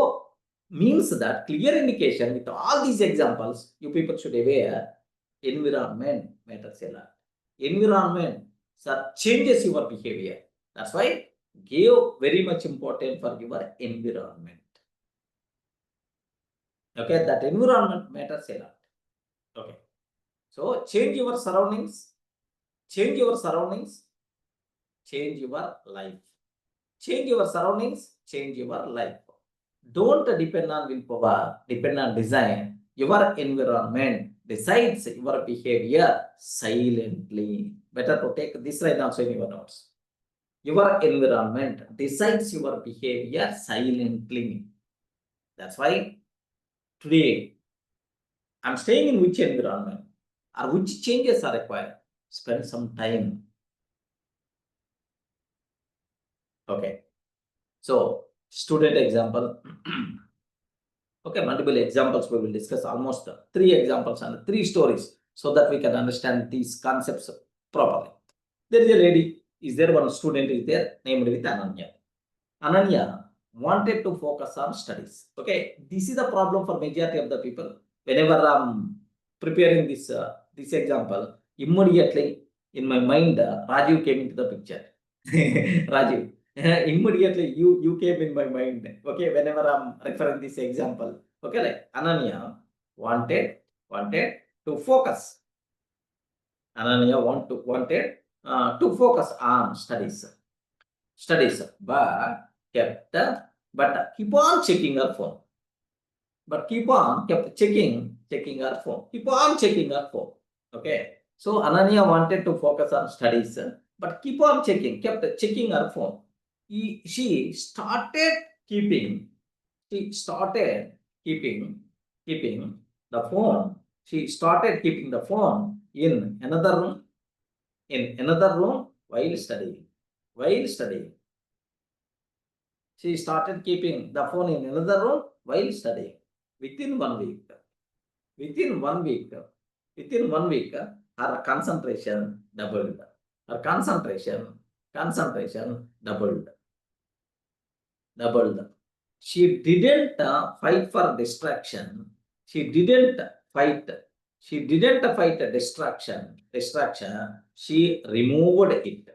means that clear indication with all these examples, you people should aware Environment matters a lot. Environment changes your behavior. That's why give very much important for your environment. Okay, that environment matters a lot. Okay, so change your surroundings, change your surroundings, change your life. Change your surroundings, change your life. Don't depend on willpower, depend on design. Your environment decides your behavior silently. Better to take this line also in your notes. Your environment decides your behavior silently. That's why today I'm staying in which environment or which changes are required. Spend some time. Okay. So, student example. Okay, multiple examples we will discuss, almost 3 examples and 3 stories, so that we can understand these concepts properly. There is a lady, is there one student is there named with Ananya. Ananya wanted to focus on studies. Okay, this is the problem for majority of the people. Whenever I'm preparing this example, immediately in my mind, Rajiv came into the picture. Rajiv, immediately you came in my mind. Okay, whenever I'm referring this example, okay, like Ananya wanted to focus. Ananya wanted to focus on studies, but keep on checking her phone. But kept checking her phone. Keep on checking her phone. Okay. So Ananya wanted to focus on studies, but kept checking her phone. She started keeping the phone. She started keeping the phone in another room while studying. She started keeping the phone in another room while studying. Within 1 week, her concentration doubled. Her concentration doubled. She didn't fight for distraction. She didn't fight a distraction. She removed it.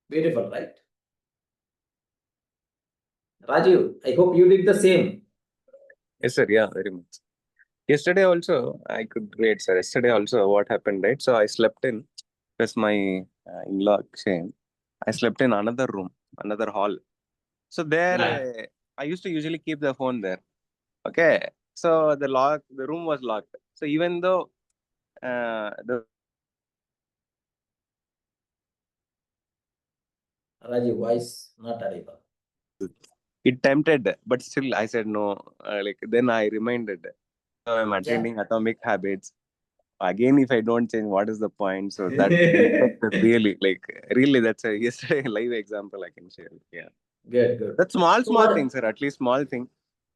Beautiful, right? Rajiv, I hope you did the same. Yes, sir. Yeah, very much. Yesterday also, I could grade, sir. Yesterday also, what happened, right? So I slept in, because my in-law came. I slept in another room, another hall. So there, Right. I used to usually keep the phone there. Okay. So the room was locked. So even though the Rajiv, voice not audible. it tempted, but still I said no. Like then I reminded. So I'm Yeah. attending Atomic Habits. Again, if I don't change, what is the point? So that really, that's a yesterday live example I can share. Yeah. Good. That's So small things, sir. At least small thing.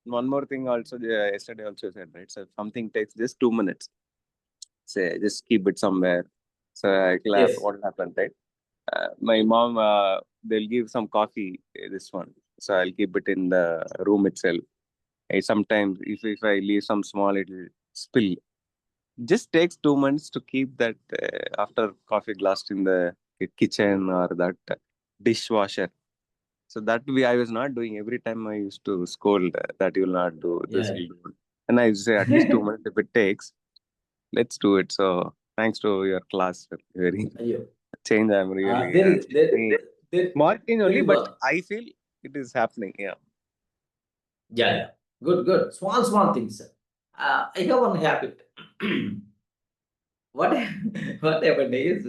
One more thing also, yesterday also said, right? So if something takes just 2 minutes, say just keep it somewhere. So Yes. what happened, right? My mom, they'll give some coffee, this one. So I'll keep it in the room itself. Sometimes if I leave some small, it'll spill. Just takes 2 months to keep that after coffee glass in the kitchen or that dishwasher. So that way I was not doing. Every time I used to scold that you will not do this. Yeah. Will do. And I used to say at least 2 months if it takes, let's do it. So thanks to your class, very Ayyo. change. I'm really There small change only, is but one. I feel it is happening. Yeah. Yeah. Good. Small things. I have one habit. What what happened is,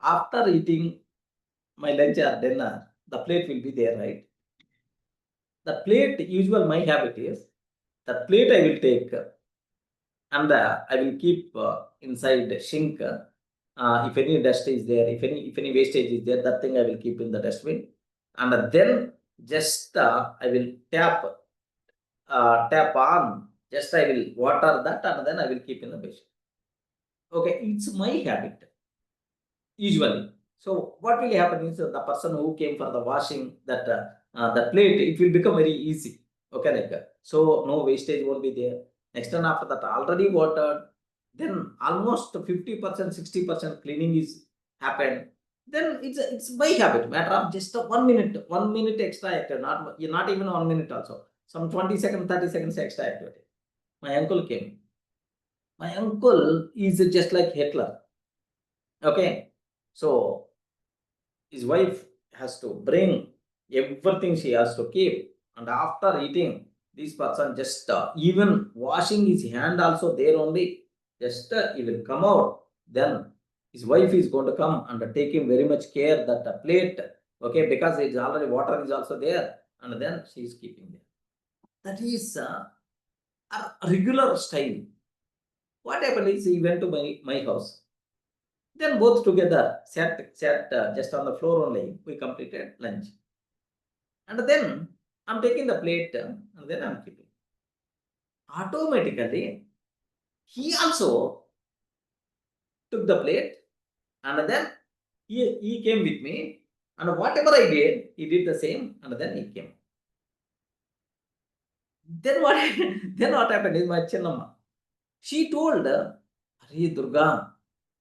after eating my lunch or dinner, the plate will be there, right? The plate, usual my habit is, the plate I will take and I will keep inside the sink. If any dust is there, if any wastage is there, that thing I will keep in the dustbin, and then just I will tap on. Just I will water that, and then I will keep in the basin. Okay, it's my habit usually. So what will happen is, the person who came for the washing that the plate, it will become very easy. Okay, like so no wastage won't be there. Next one after that already watered, then almost 50%, 60% cleaning is happened. Then it's by habit, matter of just 1 minute, 1 minute extra activity, not even 1 minute also. Some 20 seconds, 30 seconds extra activity. My uncle came. My uncle is just like Hitler. Okay. So his wife has to bring everything, she has to keep. And after eating, this person just even washing his hand also there only. Just he will come out. Then his wife is going to come and take him very much care that the plate, okay, because it's already water is also there. And then she is keeping there. That is a regular style. What happened is he went to my house. Then both together sat just on the floor only. We completed lunch. And then I'm taking the plate and then I'm keeping. Automatically, he also took the plate and then he came with me. And whatever I did, he did the same and then he came. Then what, then what happened is my Chinnamma. She told, Hari Durga,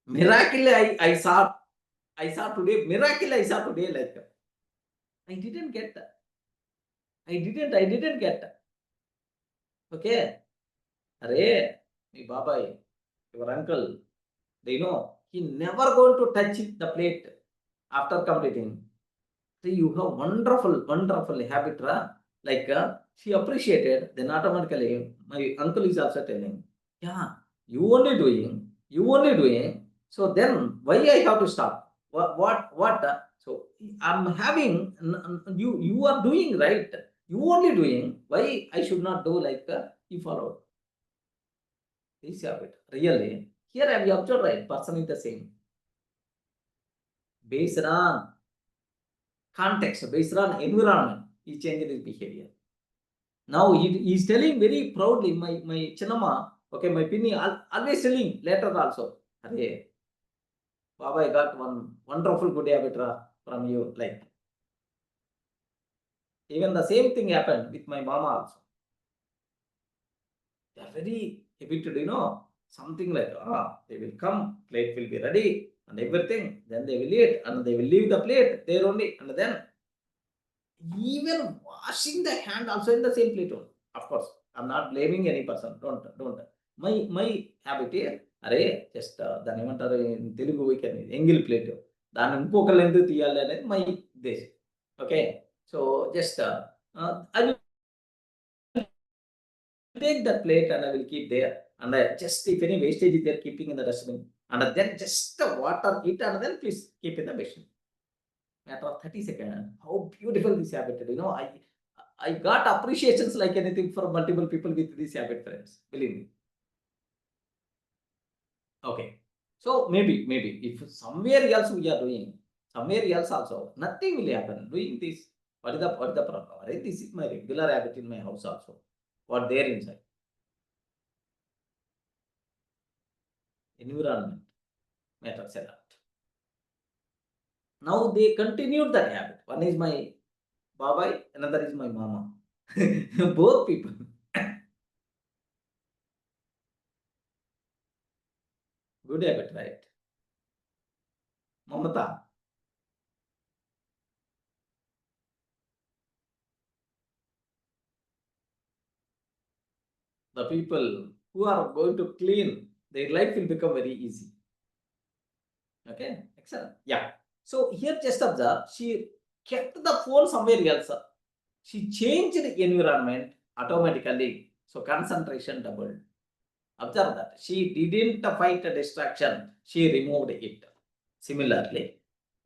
miracle I saw today, miracle I saw today like that. I didn't get that. I didn't get that. Okay. Arey, my babai, your uncle, they know, he never going to touch the plate after completing. So you have wonderful habit, like she appreciated, then automatically my uncle is also telling, yeah, you only doing. So then why I have to stop? What? So I'm having, you are doing right. You only doing. Why I should not do like you followed? This habit. Really, here I have observed right. Person is the same. Based on context, based on environment, he changed his behavior. Now he is telling very proudly, my Chinnamma, okay, my Pinny, always telling later also, Hare, Baba, I got one wonderful good habit from you. Like, even the same thing happened with my mama also. They are very habitued, something like, they will come, plate will be ready and everything, then they will eat and they will leave the plate there only, and then even washing the hand also in the same plate only. Of course, I'm not blaming any person. Don't. My habit here, are just దాని ఏమంటారు in Telugu we can ఎంగిల్ plate దాన్ని ఇంకొకళ్ళు ఎందుకు తీయాలి అనేది my దేశం. Okay, so just I will take that plate and I will keep there, and just if any wastage is there, keeping in the dustbin, and then just water it and then please keep in the basin. Matter of 30 seconds. How beautiful this habit is. I got appreciations like anything from multiple people with this habit, friends. Believe me. Okay. So maybe if somewhere else we are doing, somewhere else also, nothing will happen. Doing this, what is the problem? This is my regular habit in my house also. What there inside? Environment matters a lot. Now they continued that habit. One is my babai, another is my mama. Both people. Good habit, right? Mamata. The people who are going to clean, their life will become very easy. Okay, excellent. Yeah. So here just observe, she kept the phone somewhere else. She changed the environment automatically. So concentration doubled. Observe that. She didn't fight a distraction. She removed it. Similarly,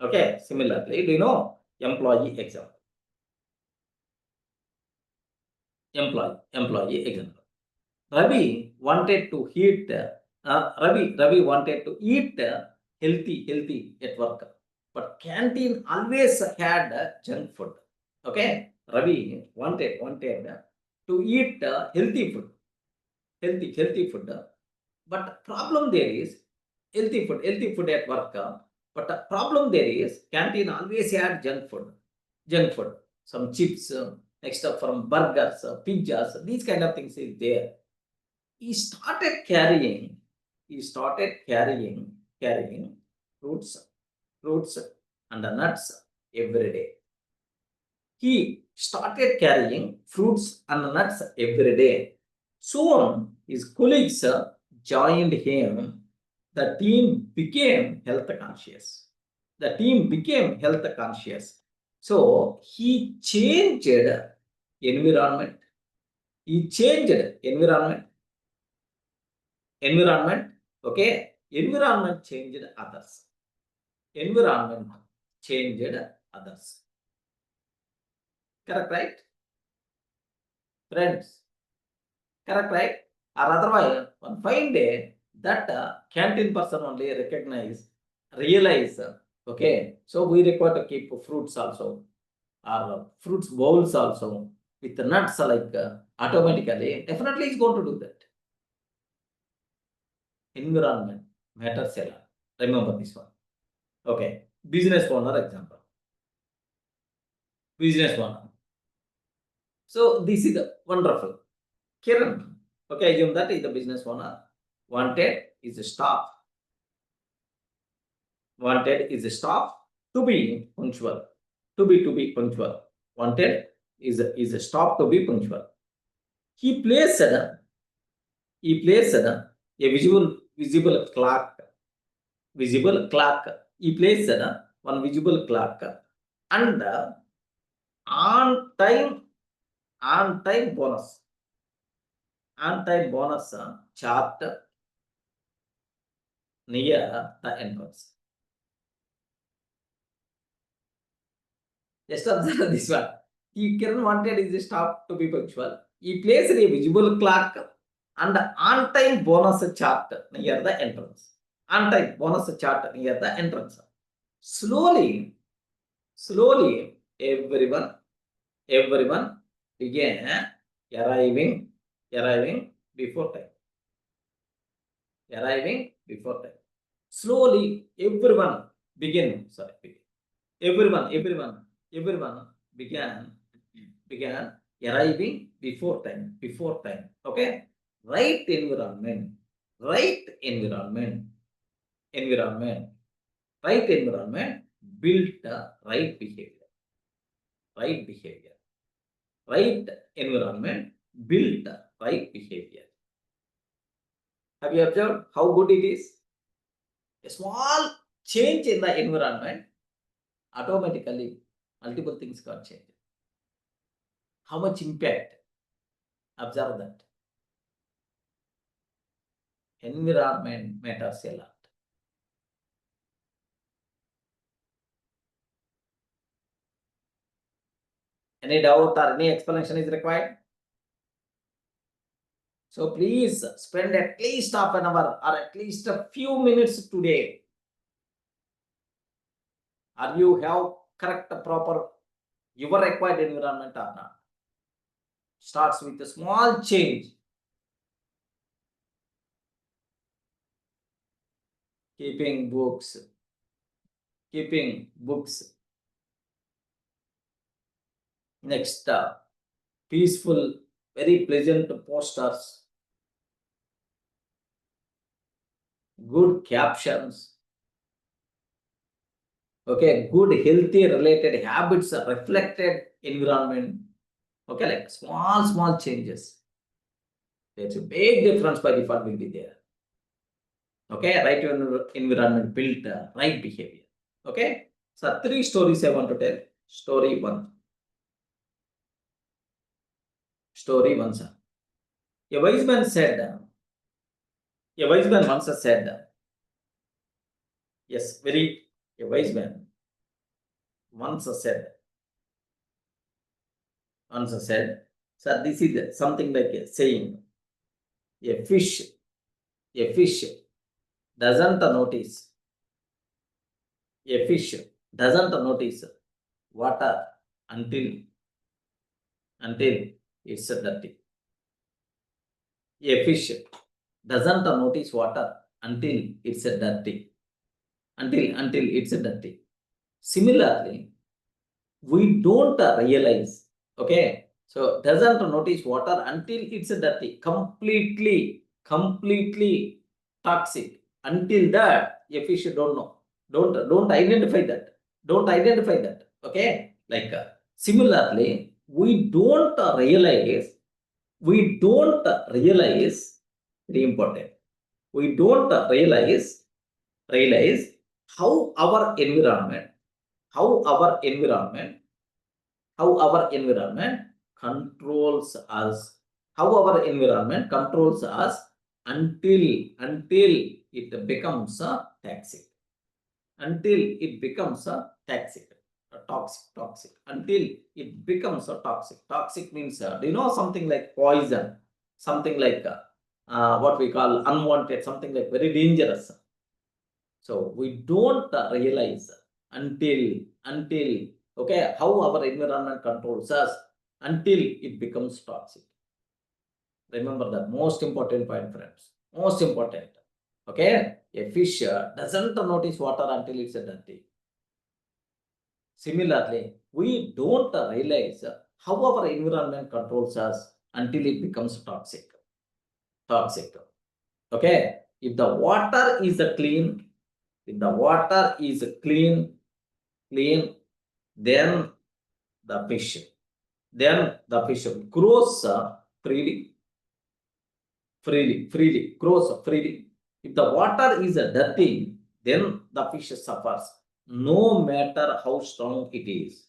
okay, do you know employee example? Employee example. Ravi wanted to eat healthy at work, but canteen always had junk food. Okay, Ravi wanted to eat healthy food, but problem there is healthy food at work, but the problem there is canteen always had junk food, some chips, next up from burgers, pizzas, these kind of things is there. he started carrying fruits and nuts every day. He started carrying fruits and nuts every day. Soon his colleagues joined him. The team became health conscious. So he changed environment. Okay. Environment changed others. Correct, right? Friends. Correct, right? Or otherwise, one fine day, that canteen person only realize, okay, so we require to keep fruits also, or fruits bowls also, with the nuts like automatically, definitely he's going to do that. Environment matters a lot. Remember this one. Okay, business owner example. Business owner. So this is wonderful. Kiran, okay, assume that is the business owner. Wanted is a staff. To be punctual. To be punctual. Wanted is a staff to be punctual. He placed a visible clock. He placed one visible clock and on time bonus. Chart near the entrance. Just observe this one. Kiran wanted his staff to be punctual. He placed a visible clock and on-time bonus chart near the entrance. Slowly, everyone began arriving before time. Slowly, everyone began began arriving before time. Okay, right environment, built right behavior. Right environment built right behavior. Have you observed how good it is? A small change in the environment, automatically multiple things got changed. How much impact? Observe that. Environment matters a lot. Any doubt or any explanation is required? So please spend at least half an hour or at least a few minutes today. Are you have correct, proper, your required environment or not? Starts with a small change. Keeping books. Next, peaceful, very pleasant posters. Good captions. Okay, good healthy related habits, reflected environment. Okay, like small changes. There's a big difference by default will be there. Okay, right environment built right behavior. Okay, so 3 stories I want to tell. Story 1. Sir. A wise man once said, yes, a wise man once said, sir, this is something like a saying. A fish doesn't notice. Water until it's dirty. A fish doesn't notice water until it's dirty. Until it's dirty. Similarly, we don't realize. Okay, so doesn't notice water until it's dirty. Completely completely toxic. Until that, a fish don't know. Don't identify that. Don't identify that. Okay? Like similarly, we don't realize, very important. We don't realize how our environment, how our environment controls us, until it becomes toxic, toxic, until it becomes toxic. Toxic means, do you know, something like poison, something like what we call unwanted, something like very dangerous. So we don't realize until okay, how our environment controls us, until it becomes toxic. Remember that most important point, friends. Most important. Okay, a fish doesn't notice water until it's dirty. Similarly, we don't realize how our environment controls us until it becomes toxic. Okay, if the water is clean, then the fish grows freely. Grows freely. If the water is dirty, then the fish suffers, no matter how strong it is.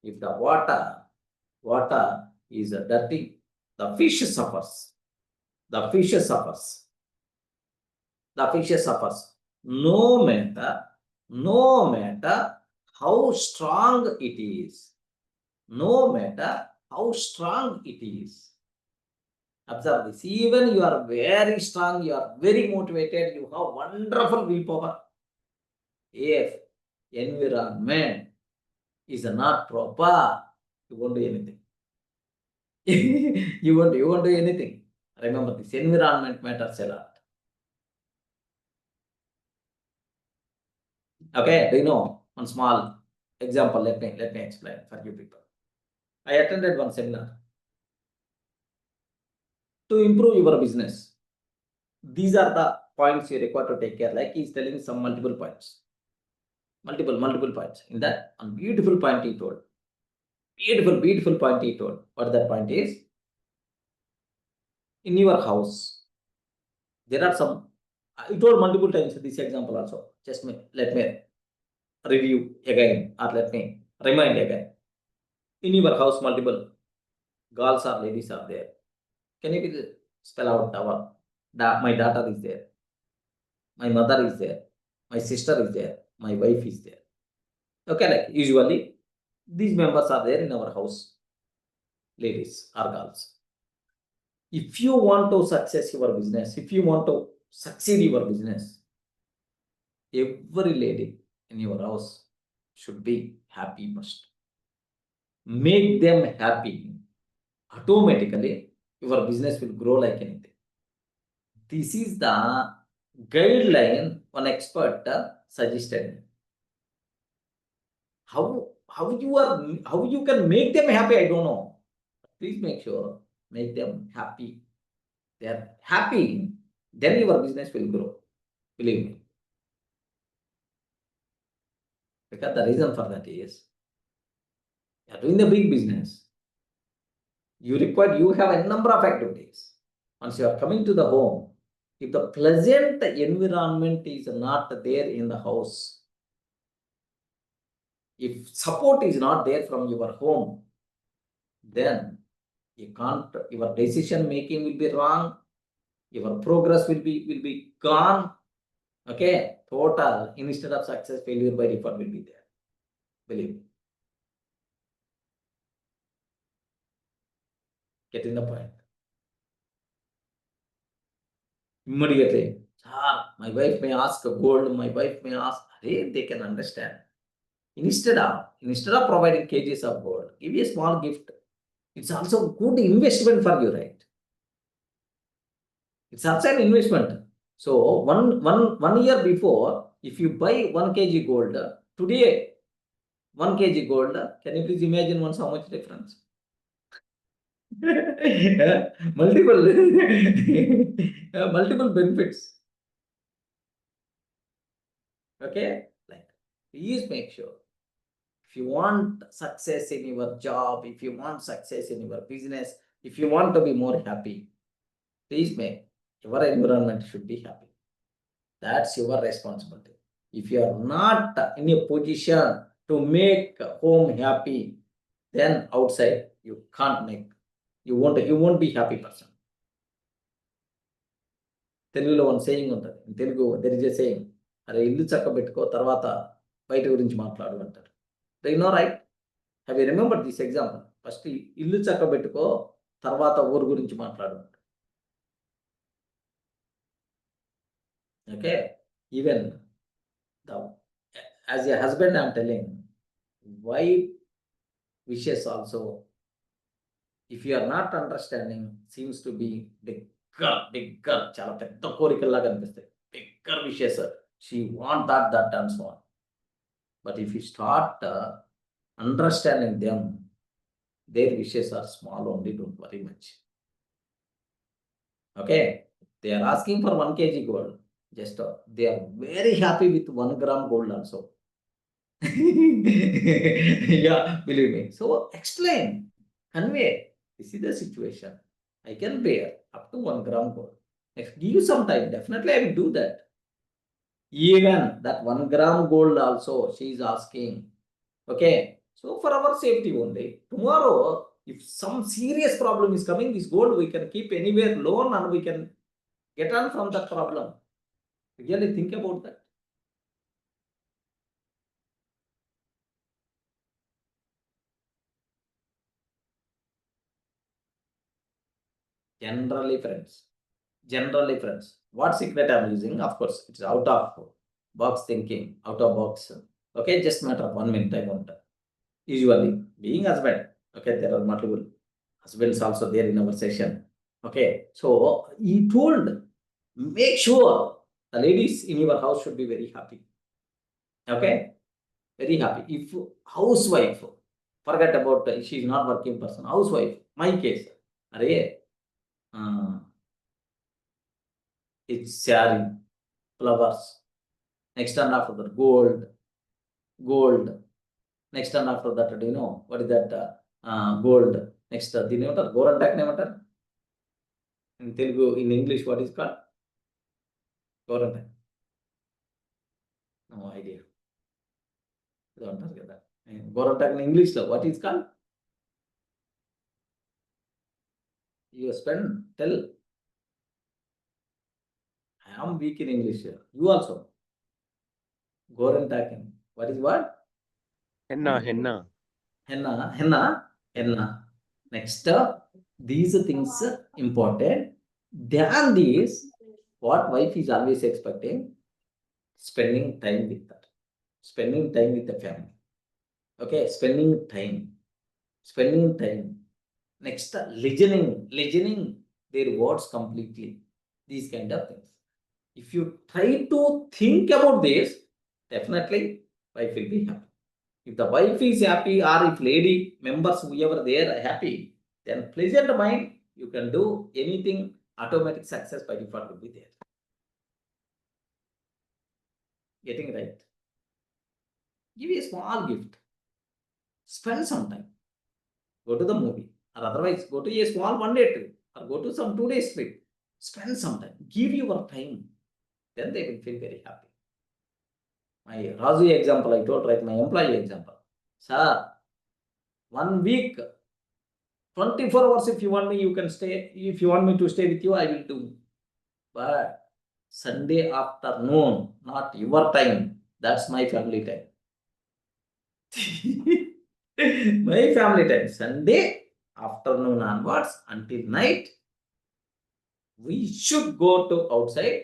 If the water is dirty, the fish suffers. The fish suffers. No matter how strong it is. Observe this. Even you are very strong, you are very motivated, you have wonderful willpower. If environment is not proper, you won't do anything. you won't do anything. Remember this, environment matters a lot. Okay, do you know one small example? Let me explain for you people. I attended one seminar to improve your business. These are the points you require to take care. Like he's telling some multiple points. Multiple points. In that, one beautiful point he told. Beautiful point he told. What that point is? In your house, there are some. I told multiple times this example also. Just let me review again, or let me remind again. In your house, multiple girls or ladies are there. Can you spell out my daughter is there, my mother is there, my sister is there, my wife is there. Okay, like usually these members are there in our house, ladies or girls. If you want to success your business, if you want to succeed your business, every lady in your house should be happy first. Make them happy. Automatically, your business will grow like anything. This is the guideline one expert suggested. How you can make them happy, I don't know. Please make sure, make them happy. They are happy, then your business will grow. Believe me. Because the reason for that is, you are doing the big business. You have a number of activities. Once you are coming to the home, if the pleasant environment is not there in the house, if support is not there from your home, then your decision making will be wrong, your progress will be gone. Okay, total, instead of success, failure by default will be there. Believe me. Getting the point? Immediately, my wife may ask gold, my wife may ask, they can understand. Instead of providing kgs of gold, give a small gift. It's also good investment for you, right? It's also an investment. So one year before, if you buy 1 kg gold, today 1 kg gold, can you please imagine once how much difference? multiple multiple benefits. Okay, like please make sure if you want success in your job, if you want success in your business, if you want to be more happy, please make your environment should be happy. That's your responsibility. If you are not in a position to make home happy, then outside you can't make. You won't be happy person. తెలుగులో one saying ఉంటుంది. In Telugu there is a saying, అరే ఇల్లు చక్కబెట్టుకో తర్వాత బయట గురించి మాట్లాడు అంటారు. Do you know right? Have you remember this example? First ఇల్లు చక్కబెట్టుకో తర్వాత ఊరు గురించి మాట్లాడు అంటారు. Okay, even as a husband I'm telling, wife wishes also, if you are not understanding, seems to be bigger చాలా పెద్ద కోరికల్లాగా అనిపిస్తాయి. Bigger wishes, she want that and so on. But if you start understanding them, their wishes are small only, don't worry much. Okay, they are asking for 1 kg gold, just they are very happy with 1 gram gold also. Yeah, believe me. So explain, convey, this is the situation, I can bear up to 1 gram gold. If give you some time, definitely I will do that. Even that 1 gram gold also she is asking. Okay, so for our safety only, tomorrow if some serious problem is coming, this gold we can keep anywhere loan and we can get on from that problem. Really think about that. Generally friends, what secret I'm using, of course it's out of box thinking, out of box. Okay, just matter of 1 minute I want. Usually being husband, okay, there are multiple husbands also there in our session. Okay, so he told, make sure the ladies in your house should be very happy. Okay, very happy. If housewife, forget about she is not working person, housewife, my case, array it's saree, flowers, next and after that gold, next and after that, do you know what is that? Gold. Next, the name of Gorantak name in Telugu, in English, what is called? Gorantak. No idea. Gorantak in English, what is called? You spend, tell. I am weak in English here. You also. Gorantak. What is what? Henna. Next, these things important. Than this, what wife is always expecting, spending time with her, spending time with the family. Okay, spending time. Next, listening their words completely. These kind of things. If you try to think about this, definitely wife will be happy. If the wife is happy, or if lady members whoever they are happy, then pleasant mind, you can do anything, automatic success by default will be there. Getting right? Give a small gift. Spend some time. Go to the movie, or otherwise go to a small 1-day trip, or go to some 2 days trip. Spend some time. Give your time. Then they will feel very happy. My Razu example I told, right? My employee example. Sir, 1 week, 24 hours if you want me, you can stay. If you want me to stay with you, I will do. But Sunday afternoon, not your time. That's my family time. My family time. Sunday afternoon onwards until night, we should go to outside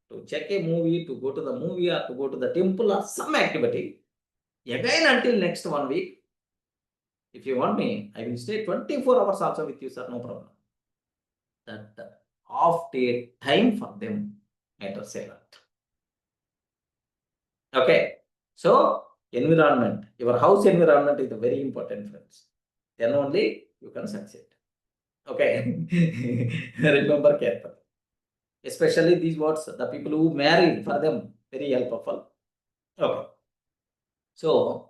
to check a movie, to go to the movie, or to go to the temple, or some activity. Again until next 1 week. If you want me, I will stay 24 hours also with you, sir, no problem. That half day time for them matters a lot. Okay, so environment, your house environment is very important, friends. Then only you can succeed. Okay, remember carefully. Especially these words, the people who married, for them, very helpful. Okay. So,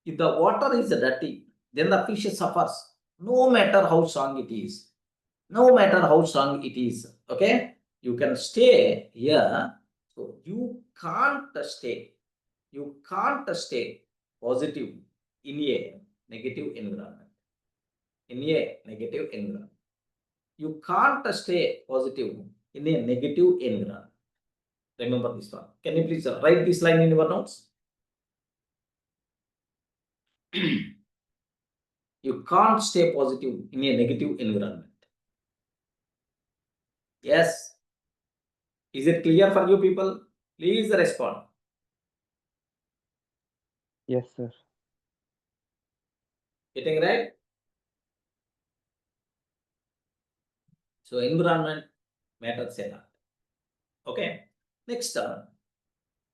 if the water is dirty, then the fish suffers, no matter how strong it is. No matter how strong it is. Okay? You can stay here. So, you can't stay. You can't stay positive in a negative environment. In a negative environment. You can't stay positive in a negative environment. Remember this one. Can you please write this line in your notes? You can't stay positive in a negative environment. Yes. Is it clear for you people? Please respond. Yes, sir. Getting right? So environment matters a lot. Okay. Next,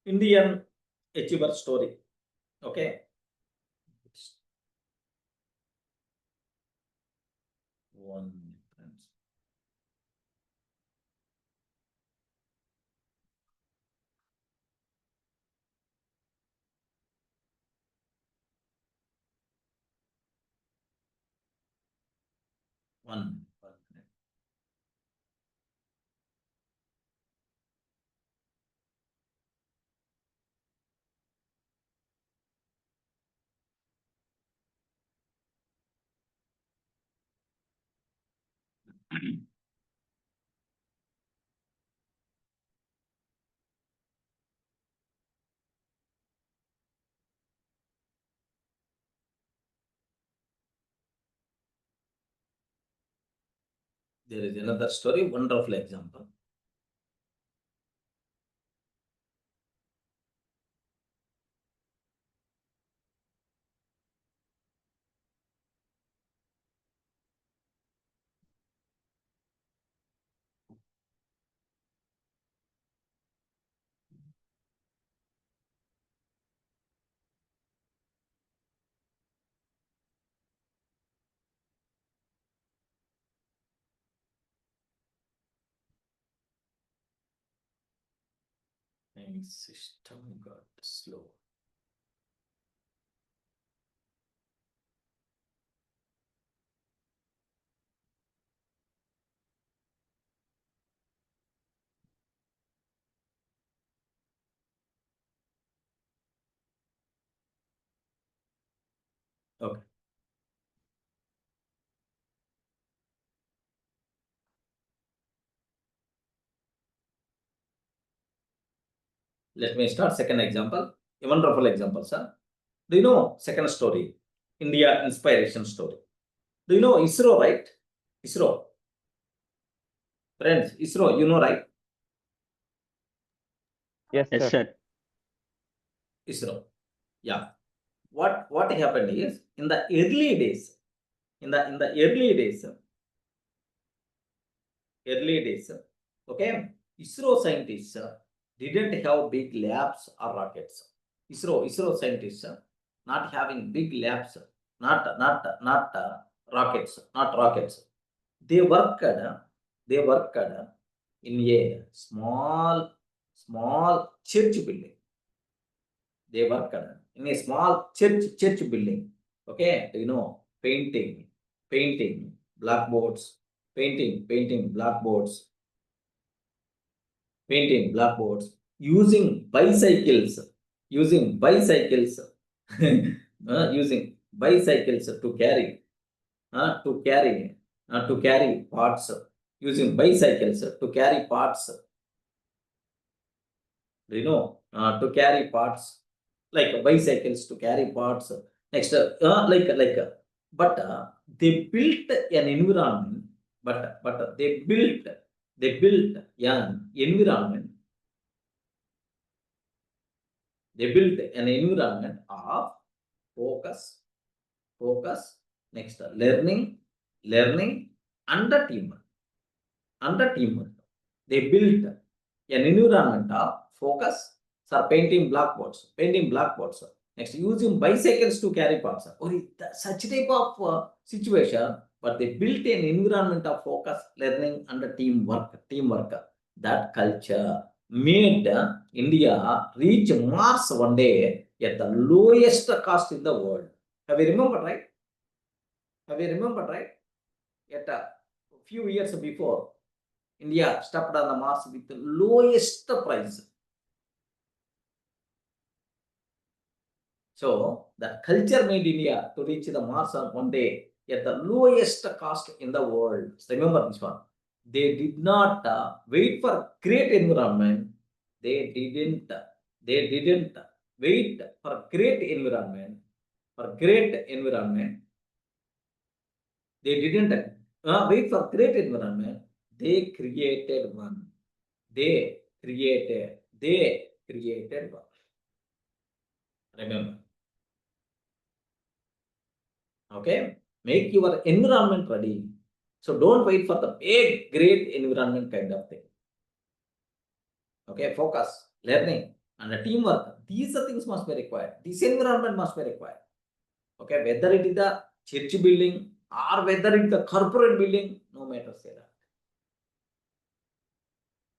Indian achiever story. Okay. One difference. One. There is another story, wonderful example. My system got slow. Okay. Let me start second example. A wonderful example, sir. Do you know second story? India inspiration story. Do you know ISRO, right? ISRO. Friends, ISRO, you know, right? Yes, Yes, sir. sir. ISRO. Yeah. What happened is in the early days, early days, okay, ISRO scientists didn't have big labs or rockets. ISRO scientists not having big labs, not rockets, not rockets. They worked in a small church building. They worked in a small church building. Okay, you know, painting blackboards, painting blackboards, using bicycles, using bicycles, using bicycles to carry parts, using bicycles to carry parts, you know, to carry parts, like bicycles to carry parts. Next, but they built an environment, but they built an environment. They built an environment of focus, next learning, under teamwork. They built an environment of focus, sir, painting blackboards. Next, using bicycles to carry parts. Or such type of situation, but they built an environment of focus, learning, and teamwork. That culture made India reach Mars one day at the lowest cost in the world. Have you remembered, right? At a few years before, India stepped on the Mars with the lowest price. So the culture made India to reach the Mars on one day at the lowest cost in the world. So remember this one. They did not wait for great environment. They didn't wait for great environment. They didn't wait for great environment. They created one. They created one. Remember. Okay, make your environment ready. So don't wait for the big, great environment kind of thing. Okay, focus, learning, and the teamwork. These are things must be required. This environment must be required. Okay, whether it is the church building or whether it is the corporate building, no matter say that.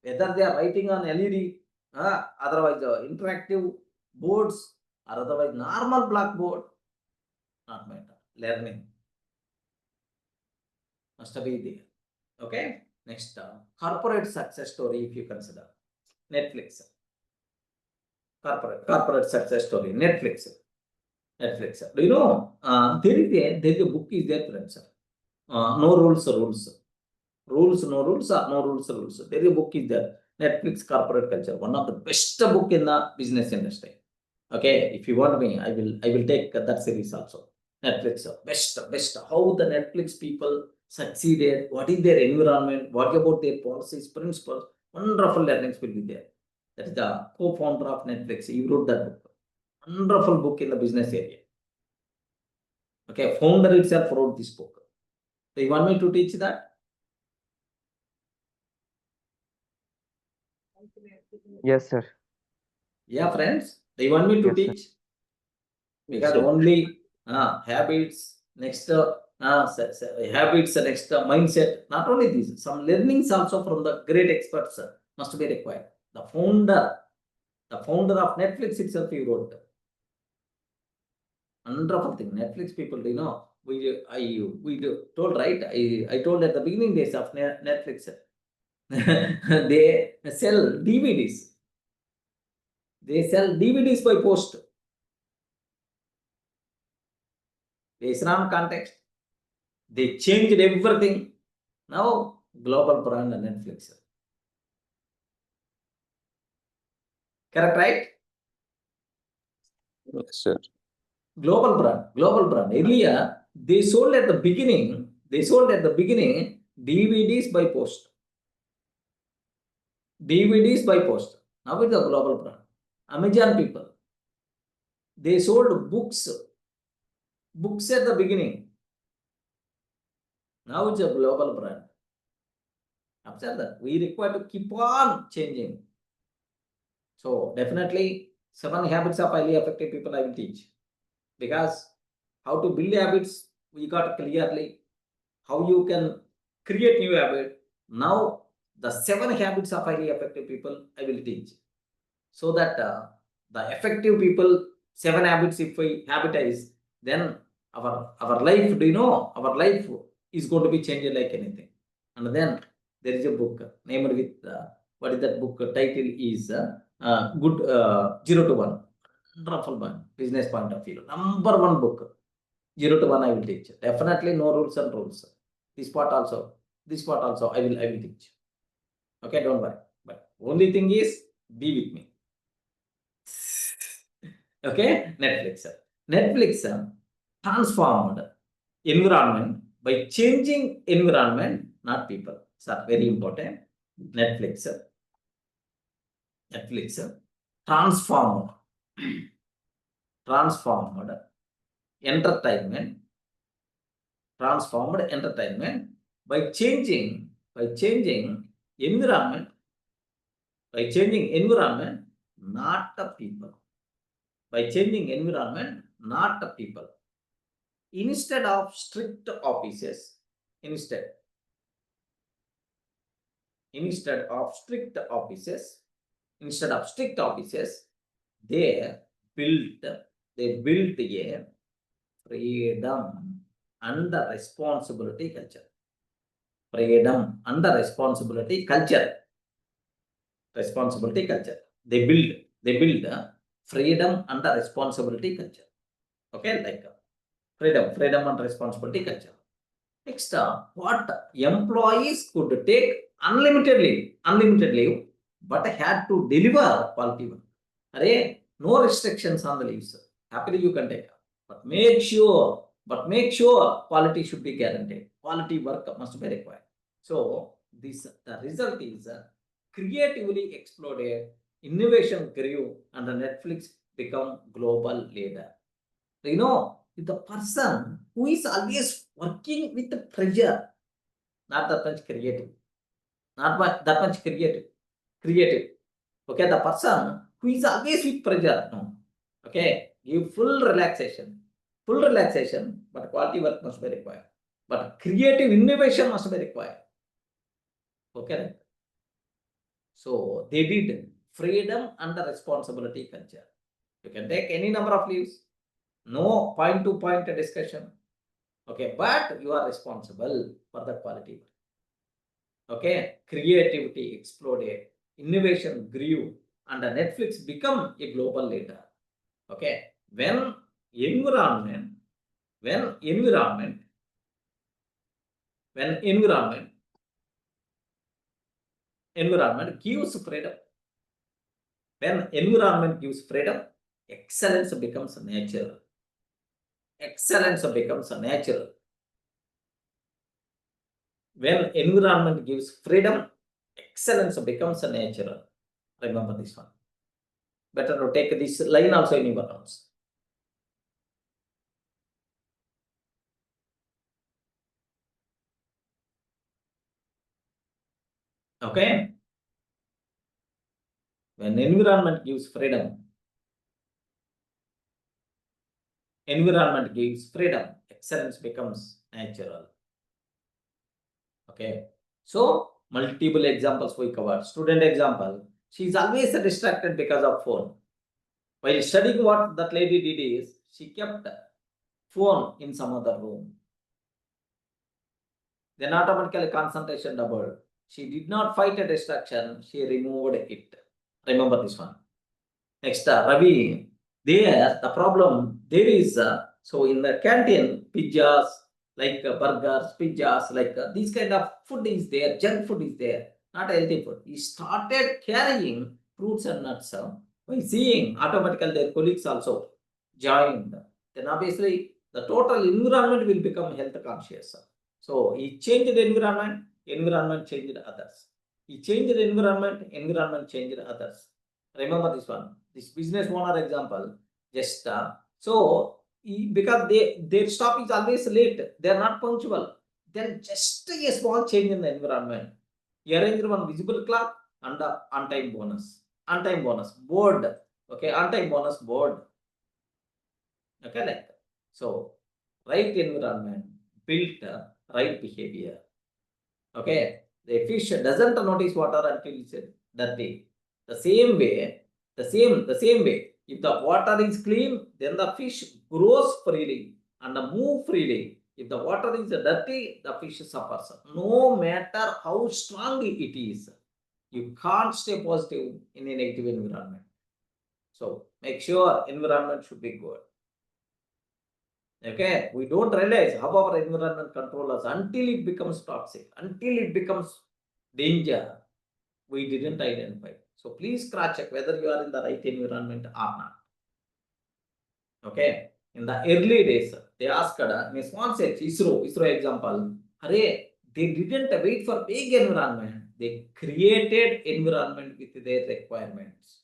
Whether they are writing on LED, otherwise interactive boards, or otherwise normal blackboard, not matter. Learning must be there. Okay, next corporate success story. If you consider Netflix, corporate success story. Netflix. Do you know there is a book is there, friends? No rules. No rules. There is a book is there. Netflix corporate culture. One of the best book in the business industry. Okay, if you want me, I will take that series also. Netflix, best. How the Netflix people succeeded, what is their environment, what about their policies, principles, wonderful learnings will be there. That is the co-founder of Netflix. He wrote that book. Wonderful book in the business area. Okay, founder itself wrote this book. So you want me to teach that? Yes, sir. Yeah, friends. Do you want me to Yes, sir. teach? Because sir. only habits, next habits, next mindset. Not only this, some learnings also from the great experts must be required. The founder of Netflix itself, he wrote. Wonderful thing. Netflix people, you know, we told, right? I told at the beginning days of Netflix, they sell DVDs. They sell DVDs by post. The Islam context, they changed everything. Now, global brand and Netflix. Correct, right? Yes, sir. Global brand. Earlier, they sold at the beginning DVDs by post. Now it's a global brand. Amazon people, they sold books at the beginning. Now it's a global brand. After that, we require to keep on changing. So definitely 7 habits of highly effective people I will teach. Because how to build habits, we got clearly. How you can create new habit. Now the 7 habits of highly effective people I will teach. So that the effective people, 7 habits, if we habitize, then our life, do you know, our life is going to be changed like anything. And then there is a book named with what is that book title is Good 0 to 1. Wonderful one, business point of view. Number 1 book, 0 to 1 I will teach. Definitely no rules and rules. This part also I will teach. Okay, don't worry. But only thing is be with me. Okay, Netflix transformed environment by changing environment, not people. So very important. Netflix transformed entertainment by changing environment, not the people. By changing environment, not the people. Instead of strict offices, instead of strict offices, they built a freedom and responsibility culture. Freedom and responsibility culture. They build a freedom and responsibility culture. Okay, like freedom and responsibility culture. Next, what employees could take unlimited leave, but had to deliver quality work. Array, no restrictions on the leaves. Happily you can take, but make sure quality should be guaranteed. Quality work must be required. So the result is creatively exploded, innovation grew, and the Netflix become global leader. You know, the person who is always working with the pressure, not that much creative, creative. Okay, the person who is always with pressure, no. Okay, give full relaxation, but quality work must be required. But creative innovation must be required. Okay. So they did freedom and the responsibility culture. You can take any number of leaves, no point-to-point discussion. Okay, but you are responsible for the quality. Okay, creativity exploded, innovation grew, and the Netflix become a global leader. Okay, when environment gives freedom, excellence becomes natural. When environment gives freedom, excellence becomes natural. Remember this one. Better to take this line also in your notes. Okay. When environment gives freedom, excellence becomes natural. Okay. So multiple examples we covered. Student example, she is always distracted because of phone. While studying, what that lady did is she kept phone in some other room. Then automatically concentration doubled. She did not fight a distraction, she removed it. Remember this one. Next, Ravi, there the problem there is, so in the canteen, pizzas, like burgers, pizzas, like these kind of food is there, junk food is there, not healthy food. He started carrying fruits and nuts. By seeing, automatically their colleagues also joined. Then obviously the total environment will become health conscious. So he changed the environment changed others. He changed the environment changed others. Remember this one. This business owner example, just because their stop is always late, they are not punctual. Then just a small change in the environment. He arranged one visible clock and on-time bonus board. Okay, on-time bonus board. Okay, like that. So right environment built right behavior. Okay, the fish doesn't notice water until it's dirty. The same way, if the water is clean, then the fish grows freely and move freely. If the water is dirty, the fish suffers. No matter how strong it is, you can't stay positive in a negative environment. So make sure environment should be good. Okay, we don't realize how our environment controls us until it becomes toxic, until it becomes danger. We didn't identify. So please cross check whether you are in the right environment or not. Okay, in the early days, they asked in a small set, ISRO example, they didn't wait for big environment. They created environment with their requirements.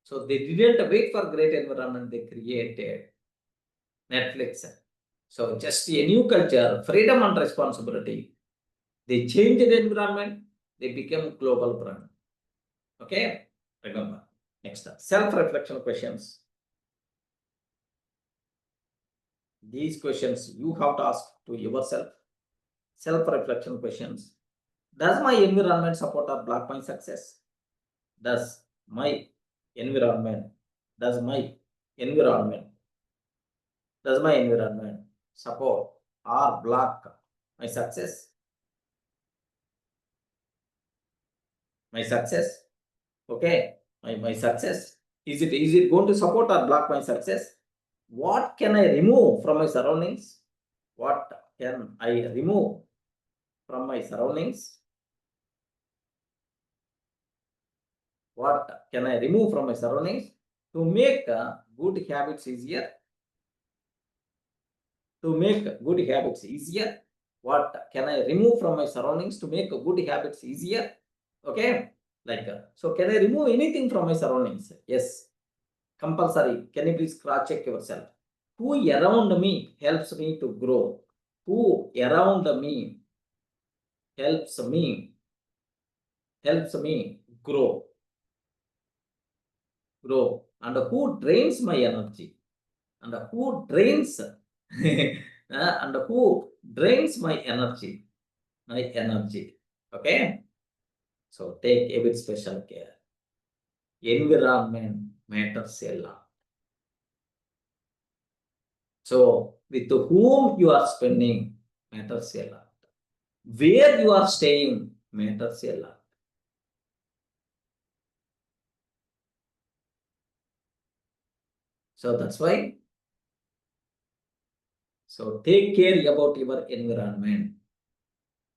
So they didn't wait for great environment. They created Netflix. So just a new culture, freedom and responsibility. They changed the environment. They became global brand. Okay, remember. Next, self-reflection questions. These questions you have to ask to yourself. self-reflection questions. Does my environment support or block my success? Does my environment support or block my success? My success, okay, my success. Is it going to support or block my success? What can I remove from my surroundings? What can I remove from my surroundings? What can I remove from my surroundings to make good habits easier? To make good habits easier, what can I remove from my surroundings to make good habits easier? Okay, like so can I remove anything from my surroundings? Yes, compulsory. Can you please cross check yourself? Who around me helps me to grow? Who around me helps me grow? And who drains my energy? And who drains and who drains my energy? Okay, so take a bit special care. Environment matters a lot. So with whom you are spending matters a lot. Where you are staying matters a lot. So that's why. So take care about your environment.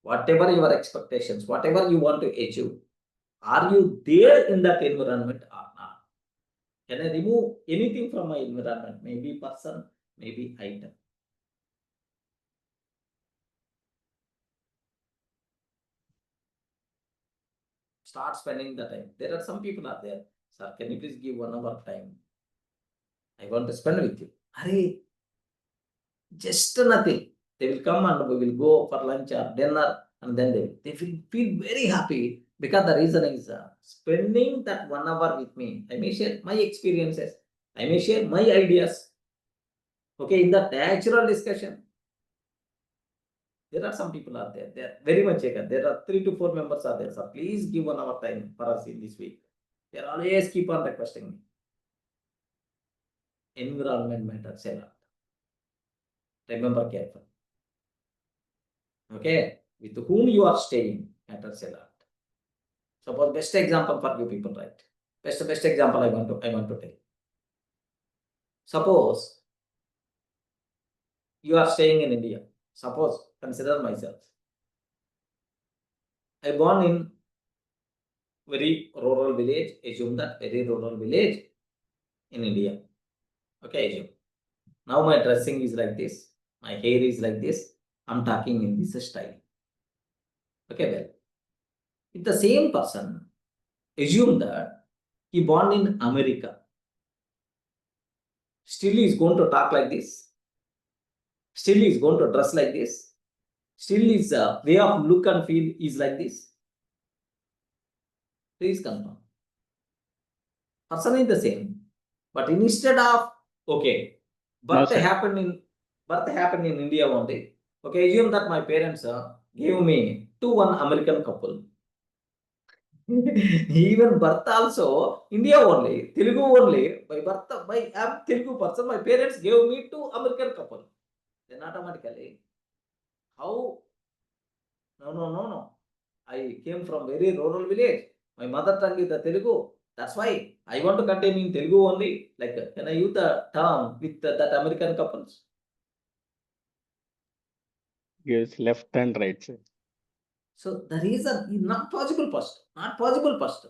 Whatever your expectations, whatever you want to achieve, are you there in that environment or not? Can I remove anything from my environment? Maybe person, maybe item. Start spending the time. There are some people are there. Sir, can you please give 1 hour time? I want to spend with you. Hurry. Just nothing. They will come and we will go for lunch or dinner, and then they will feel very happy because the reason is spending that 1 hour with me. I may share my experiences. I may share my ideas. Okay, in that natural discussion. There are some people out there. They are very much eager. There are 3 to 4 members are there. So please give 1 hour time for us in this week. They are always keep on requesting me. Environment matters a lot. Remember carefully. Okay, with whom you are staying matters a lot. Suppose best example for you people, right? Best example I want to tell. Suppose you are staying in India. Suppose consider myself. I born in very rural village. Assume that very rural village in India. Okay, assume. Now my dressing is like this. My hair is like this. I'm talking in this style. Okay, well, if the same person, assume that he born in America, still he is going to talk like this. Still he is going to dress like this. Still his way of look and feel is like this. Please confirm. Person is the same, but instead of okay, birth sir. happened in India only. Okay, assume that my parents gave me to one American couple. Even birth also India only, Telugu only. By birth, I am Telugu person. My parents gave me to American couple. Then automatically, how? No. I came from very rural village. My mother tongue is the Telugu. That's why I want to continue in Telugu only. Like, can I use the term with that American couples? Yes, left and right, sir. So the reason is not possible first. Not possible first.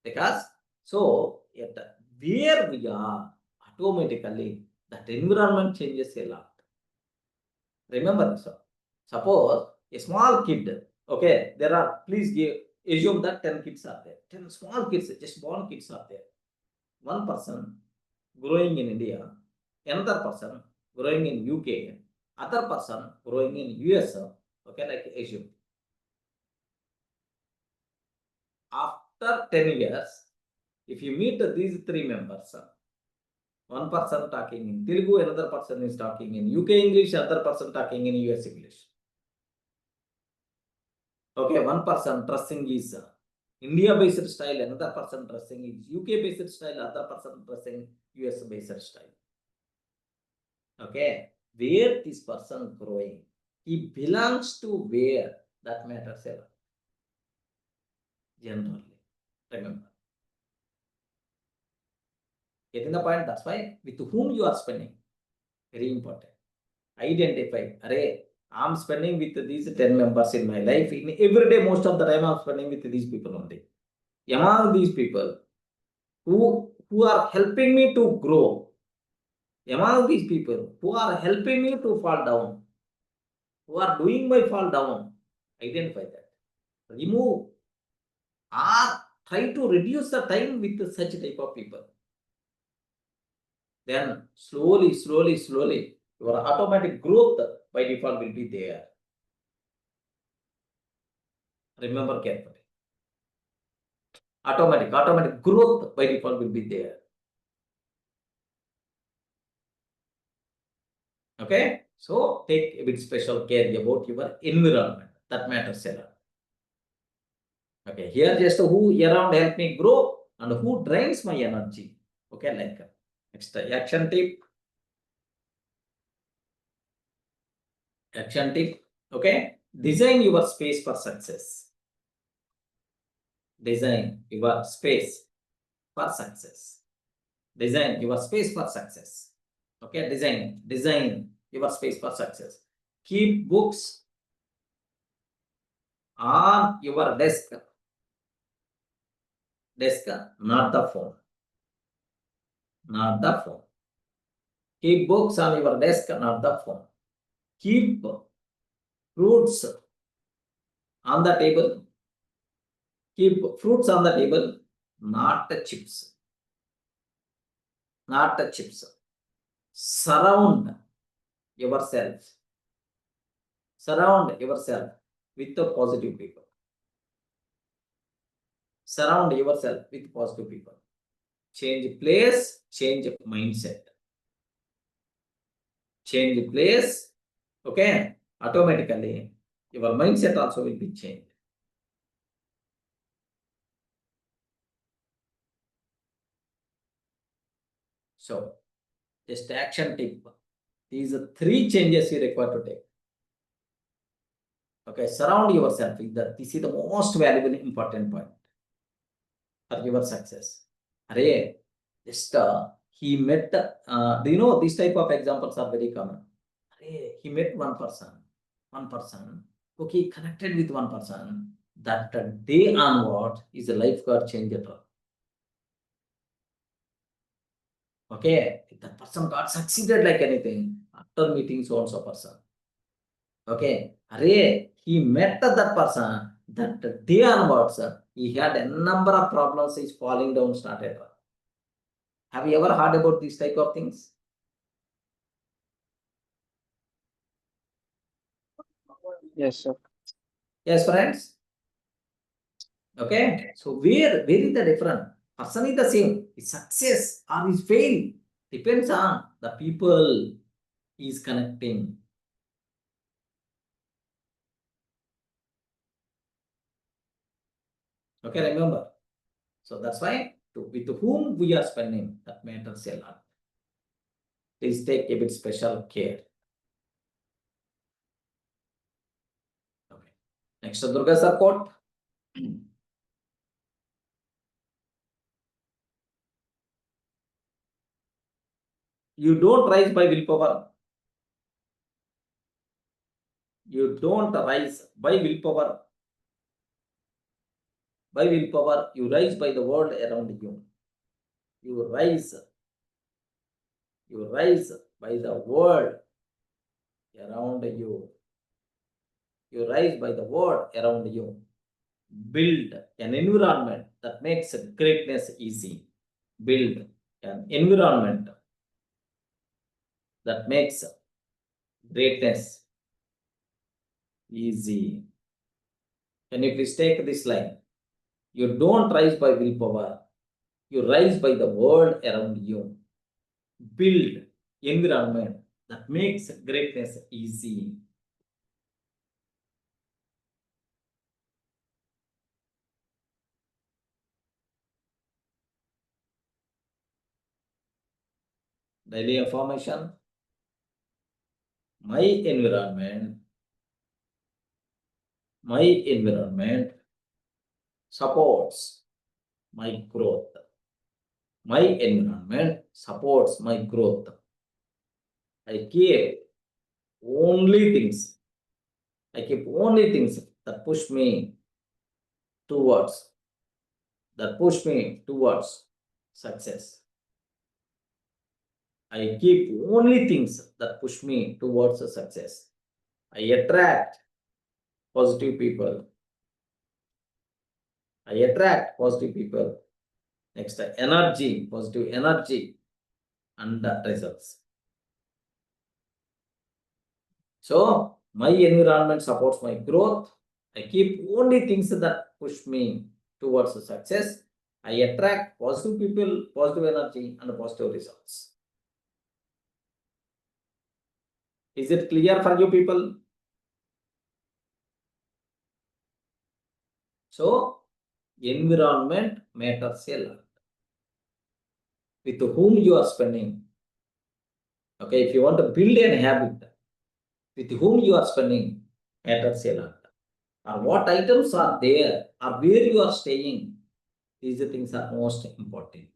Because so at where we are, automatically that environment changes a lot. Remember this. Suppose a small kid, okay, there are, please assume that 10 kids are there. 10 small kids, just born kids are there. One person growing in India, another person growing in UK, other person growing in US, okay, like assume. After 10 years, if you meet these 3 members, one person talking in Telugu, another person is talking in UK English, other person talking in US English. Okay, one person dressing is India-based style, another person dressing is UK-based style, other person dressing US-based style. Okay, where this person growing, he belongs to where, that matters a lot. Generally, remember. Getting the point? That's why with whom you are spending, very important. Identify, array, I'm spending with these 10 members in my life. In every day, most of the time, I'm spending with these people only. Among these people who are helping me to grow, among these people who are helping me to fall down, who are doing my fall down, identify that. Remove or try to reduce the time with such type of people. Then slowly, your automatic growth by default will be there. Remember carefully. Automatic growth by default will be there. Okay, so take a bit special care about your environment. That matters a lot. Okay, here just who around help me grow and who drains my energy. Okay, like next action tip. Action tip. Okay, design your space for success. Design your space for success. Design your space for success. Okay, design your space for success. Keep books on your desk, not the phone. Not the phone. Keep books on your desk, not the phone. Keep fruits on the table. Keep fruits on the table, not the chips. Not the chips. Surround yourself. Surround yourself with the positive people. Surround yourself with positive people. Change place, change mindset. Change place, okay? Automatically, your mindset also will be changed. So, just action tip. These are 3 changes you require to take. Okay, surround yourself with that. This is the most valuable, important point for your success. Array, just he met, do you know these type of examples are very common. Array, he met one person. Okay, connected with one person. That day onward is a lifeguard changer. Okay, if that person got succeeded like anything after meeting so and so person. Okay, array, he met that person. That day onwards, he had a number of problems. He's falling down, started. Have you ever heard about these type of things? Yes, sir. Yes, friends. Okay, so where is the difference? Person is the same. His success or his fail depends on the people he is connecting. Okay, remember. So that's why with whom we are spending, that matters a lot. Please take a bit special care. Okay. Next, Durga sir quote. You don't rise by willpower. You don't rise by willpower. By willpower, you rise by the world around you. You rise by the world around you. You rise by the world around you. Build an environment that makes greatness easy. Build an environment that makes greatness easy. Can you please take this line? You don't rise by willpower. You rise by the world around you. Build environment that makes greatness easy. daily affirmation. My environment supports my growth. My environment supports my growth. I keep only things that push me towards success. I keep only things that push me towards success. I attract positive people. Next, positive energy and results. So, my environment supports my growth. I keep only things that push me towards success. I attract positive people, positive energy, and positive results. Is it clear for you people? So, environment matters a lot. With whom you are spending. Okay, if you want to build a habit, with whom you are spending matters a lot. Or what items are there, or where you are staying, these things are most important.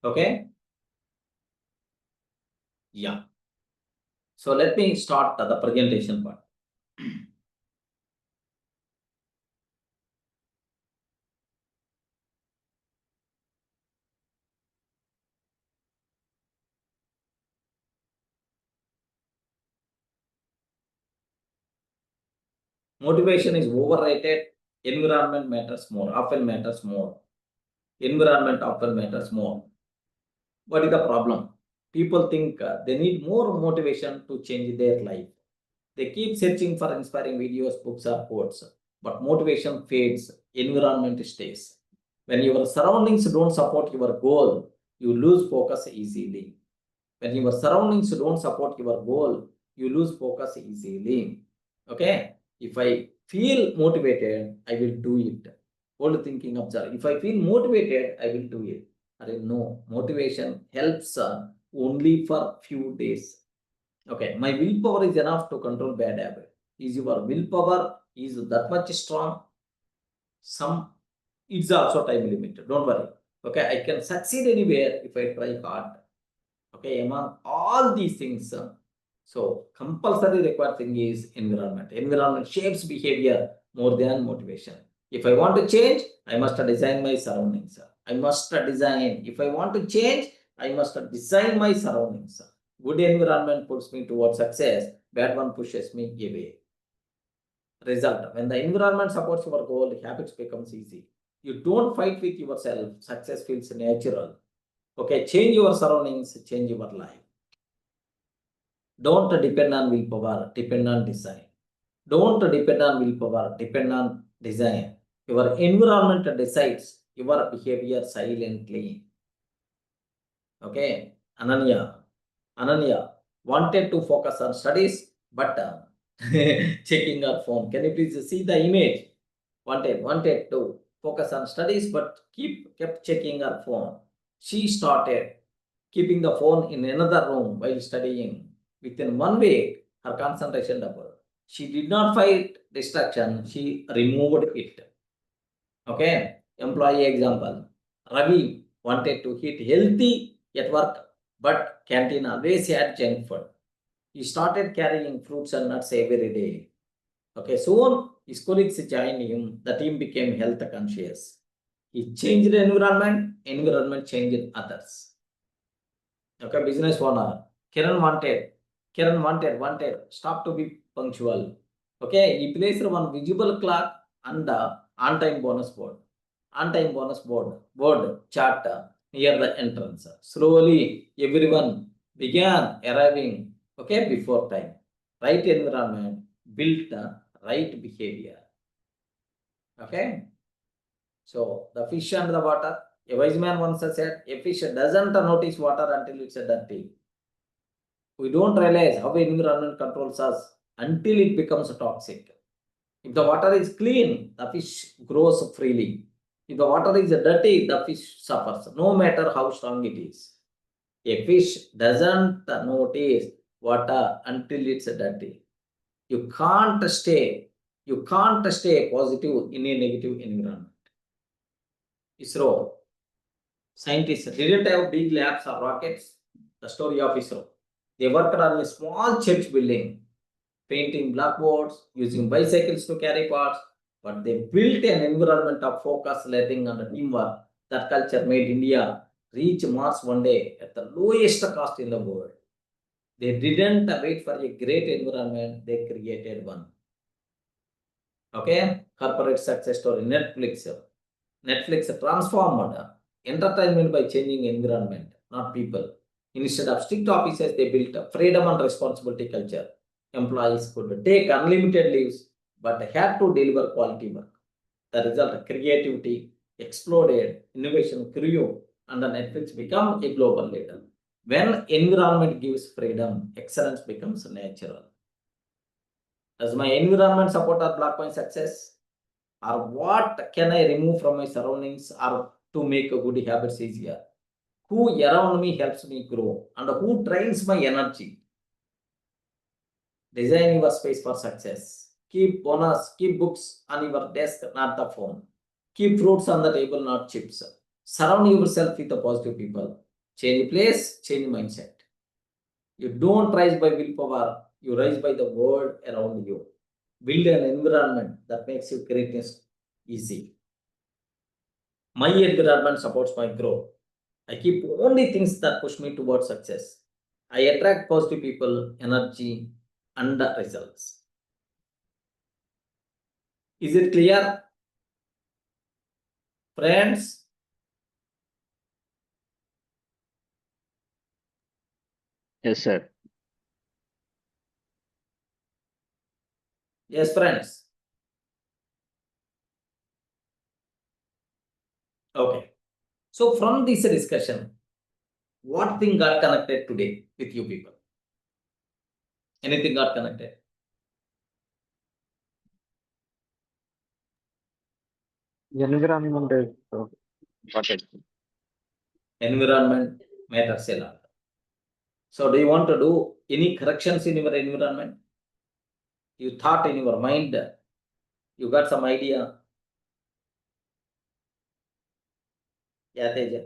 Okay? Yeah. So let me start the presentation part. Motivation is overrated. Environment matters more, often matters more. Environment often matters more. What is the problem? People think they need more motivation to change their life. They keep searching for inspiring videos, books, or quotes. But motivation fades, environment stays. When your surroundings don't support your goal, you lose focus easily. When your surroundings don't support your goal, you lose focus easily. Okay? If I feel motivated, I will do it. Old thinking, observe. If I feel motivated, I will do it. No, motivation helps only for few days. Okay, my willpower is enough to control bad habit. Is your willpower is that much strong? It's also time limited. Don't worry. Okay, I can succeed anywhere if I try hard. Okay, among all these things, so compulsory required thing is environment. Environment shapes behavior more than motivation. If I want to change, I must design my surroundings. I must design. If I want to change, I must design my surroundings. Good environment puts me towards success. Bad one pushes me away. Result: when the environment supports your goal, habits becomes easy. You don't fight with yourself. Success feels natural. Okay, change your surroundings, change your life. Don't depend on willpower, depend on design. Don't depend on willpower, depend on design. Your environment decides your behavior silently. Okay, Ananya wanted to focus on studies, but checking her phone. Can you please see the image? Wanted to focus on studies, but kept checking her phone. She started keeping the phone in another room while studying. Within 1 week, her concentration doubled. She did not fight distraction, she removed it. Okay, employee example. Ravi wanted to eat healthy at work, but canteen always had junk food. He started carrying fruits and nuts every day. Okay, soon his colleagues joined him. The team became health conscious. He changed the environment changed others. Okay, business owner. Kiran wanted stop to be punctual. Okay, he placed one visible clock and the on-time bonus board. Board chart near the entrance. Slowly, everyone began arriving, okay, before time. Right environment built the right behavior. Okay, so the fish and the water. A wise man once said, a fish doesn't notice water until it's dirty. We don't realize how environment controls us until it becomes toxic. If the water is clean, the fish grows freely. If the water is dirty, the fish suffers, no matter how strong it is. A fish doesn't notice water until it's dirty. You can't stay positive in a negative environment. ISRO scientists didn't have big labs or rockets. The story of ISRO. They worked on a small church building, painting blackboards, using bicycles to carry parts, but they built an environment of focus, learning, and teamwork. That culture made India reach Mars one day at the lowest cost in the world. They didn't wait for a great environment, they created one. Okay, corporate success story. Netflix transformed entertainment by changing environment, not people. Instead of strict offices, they built a freedom and responsibility culture. Employees could take unlimited leaves, but had to deliver quality work. The result, creativity exploded, innovation grew, and the Netflix became a global leader. When environment gives freedom, excellence becomes natural. Does my environment support or block my success? Or what can I remove from my surroundings or to make a good habits easier? Who around me helps me grow and who drains my energy? Design your space for success. Keep books on your desk, not the phone. Keep fruits on the table, not chips. Surround yourself with the positive people. Change place, change mindset. You don't rise by willpower, you rise by the world around you. Build an environment that makes your greatness easy. My environment supports my growth. I keep only things that push me towards success. I attract positive people, energy, and the results. Is it clear? Friends? Yes, sir. Yes, friends. Okay. So from this discussion, what thing got connected today with you people? Anything got connected? Environment is important. Environment matters a lot. So do you want to do any corrections in your environment? You thought in your mind, you got some idea. Yeah, Teja.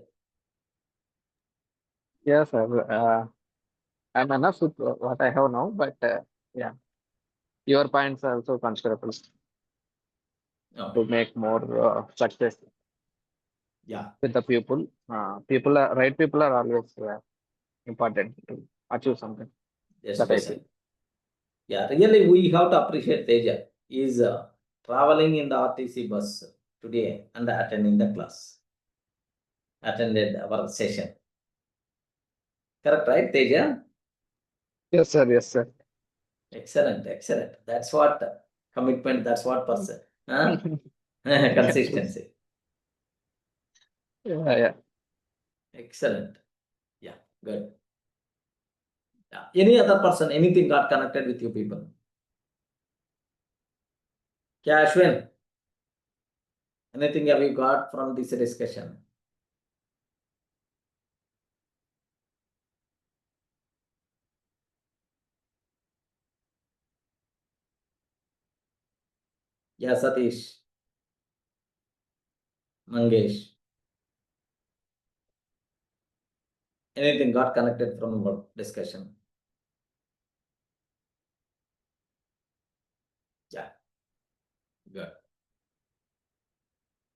Yes, sir. I'm enough with what I have now, but yeah, your points are also considerable Okay. to make more success Yeah. with the people. Right people are always important to achieve something. Yes, That I special. feel. Yeah, really, we have to appreciate Teja. Is traveling in the RTC bus today and attending the class, attended our session. Correct, right, Teja? Yes, sir. Yes, sir. Excellent, excellent. That's what commitment. That's what person. Huh? Consistency. Yeah, yeah. Excellent. Yeah, good. Yeah. Any other person, anything got connected with you people? Yeah, Ashwin. Anything have you got from this discussion? Yeah, Satish. Mangesh. Anything got connected from our discussion?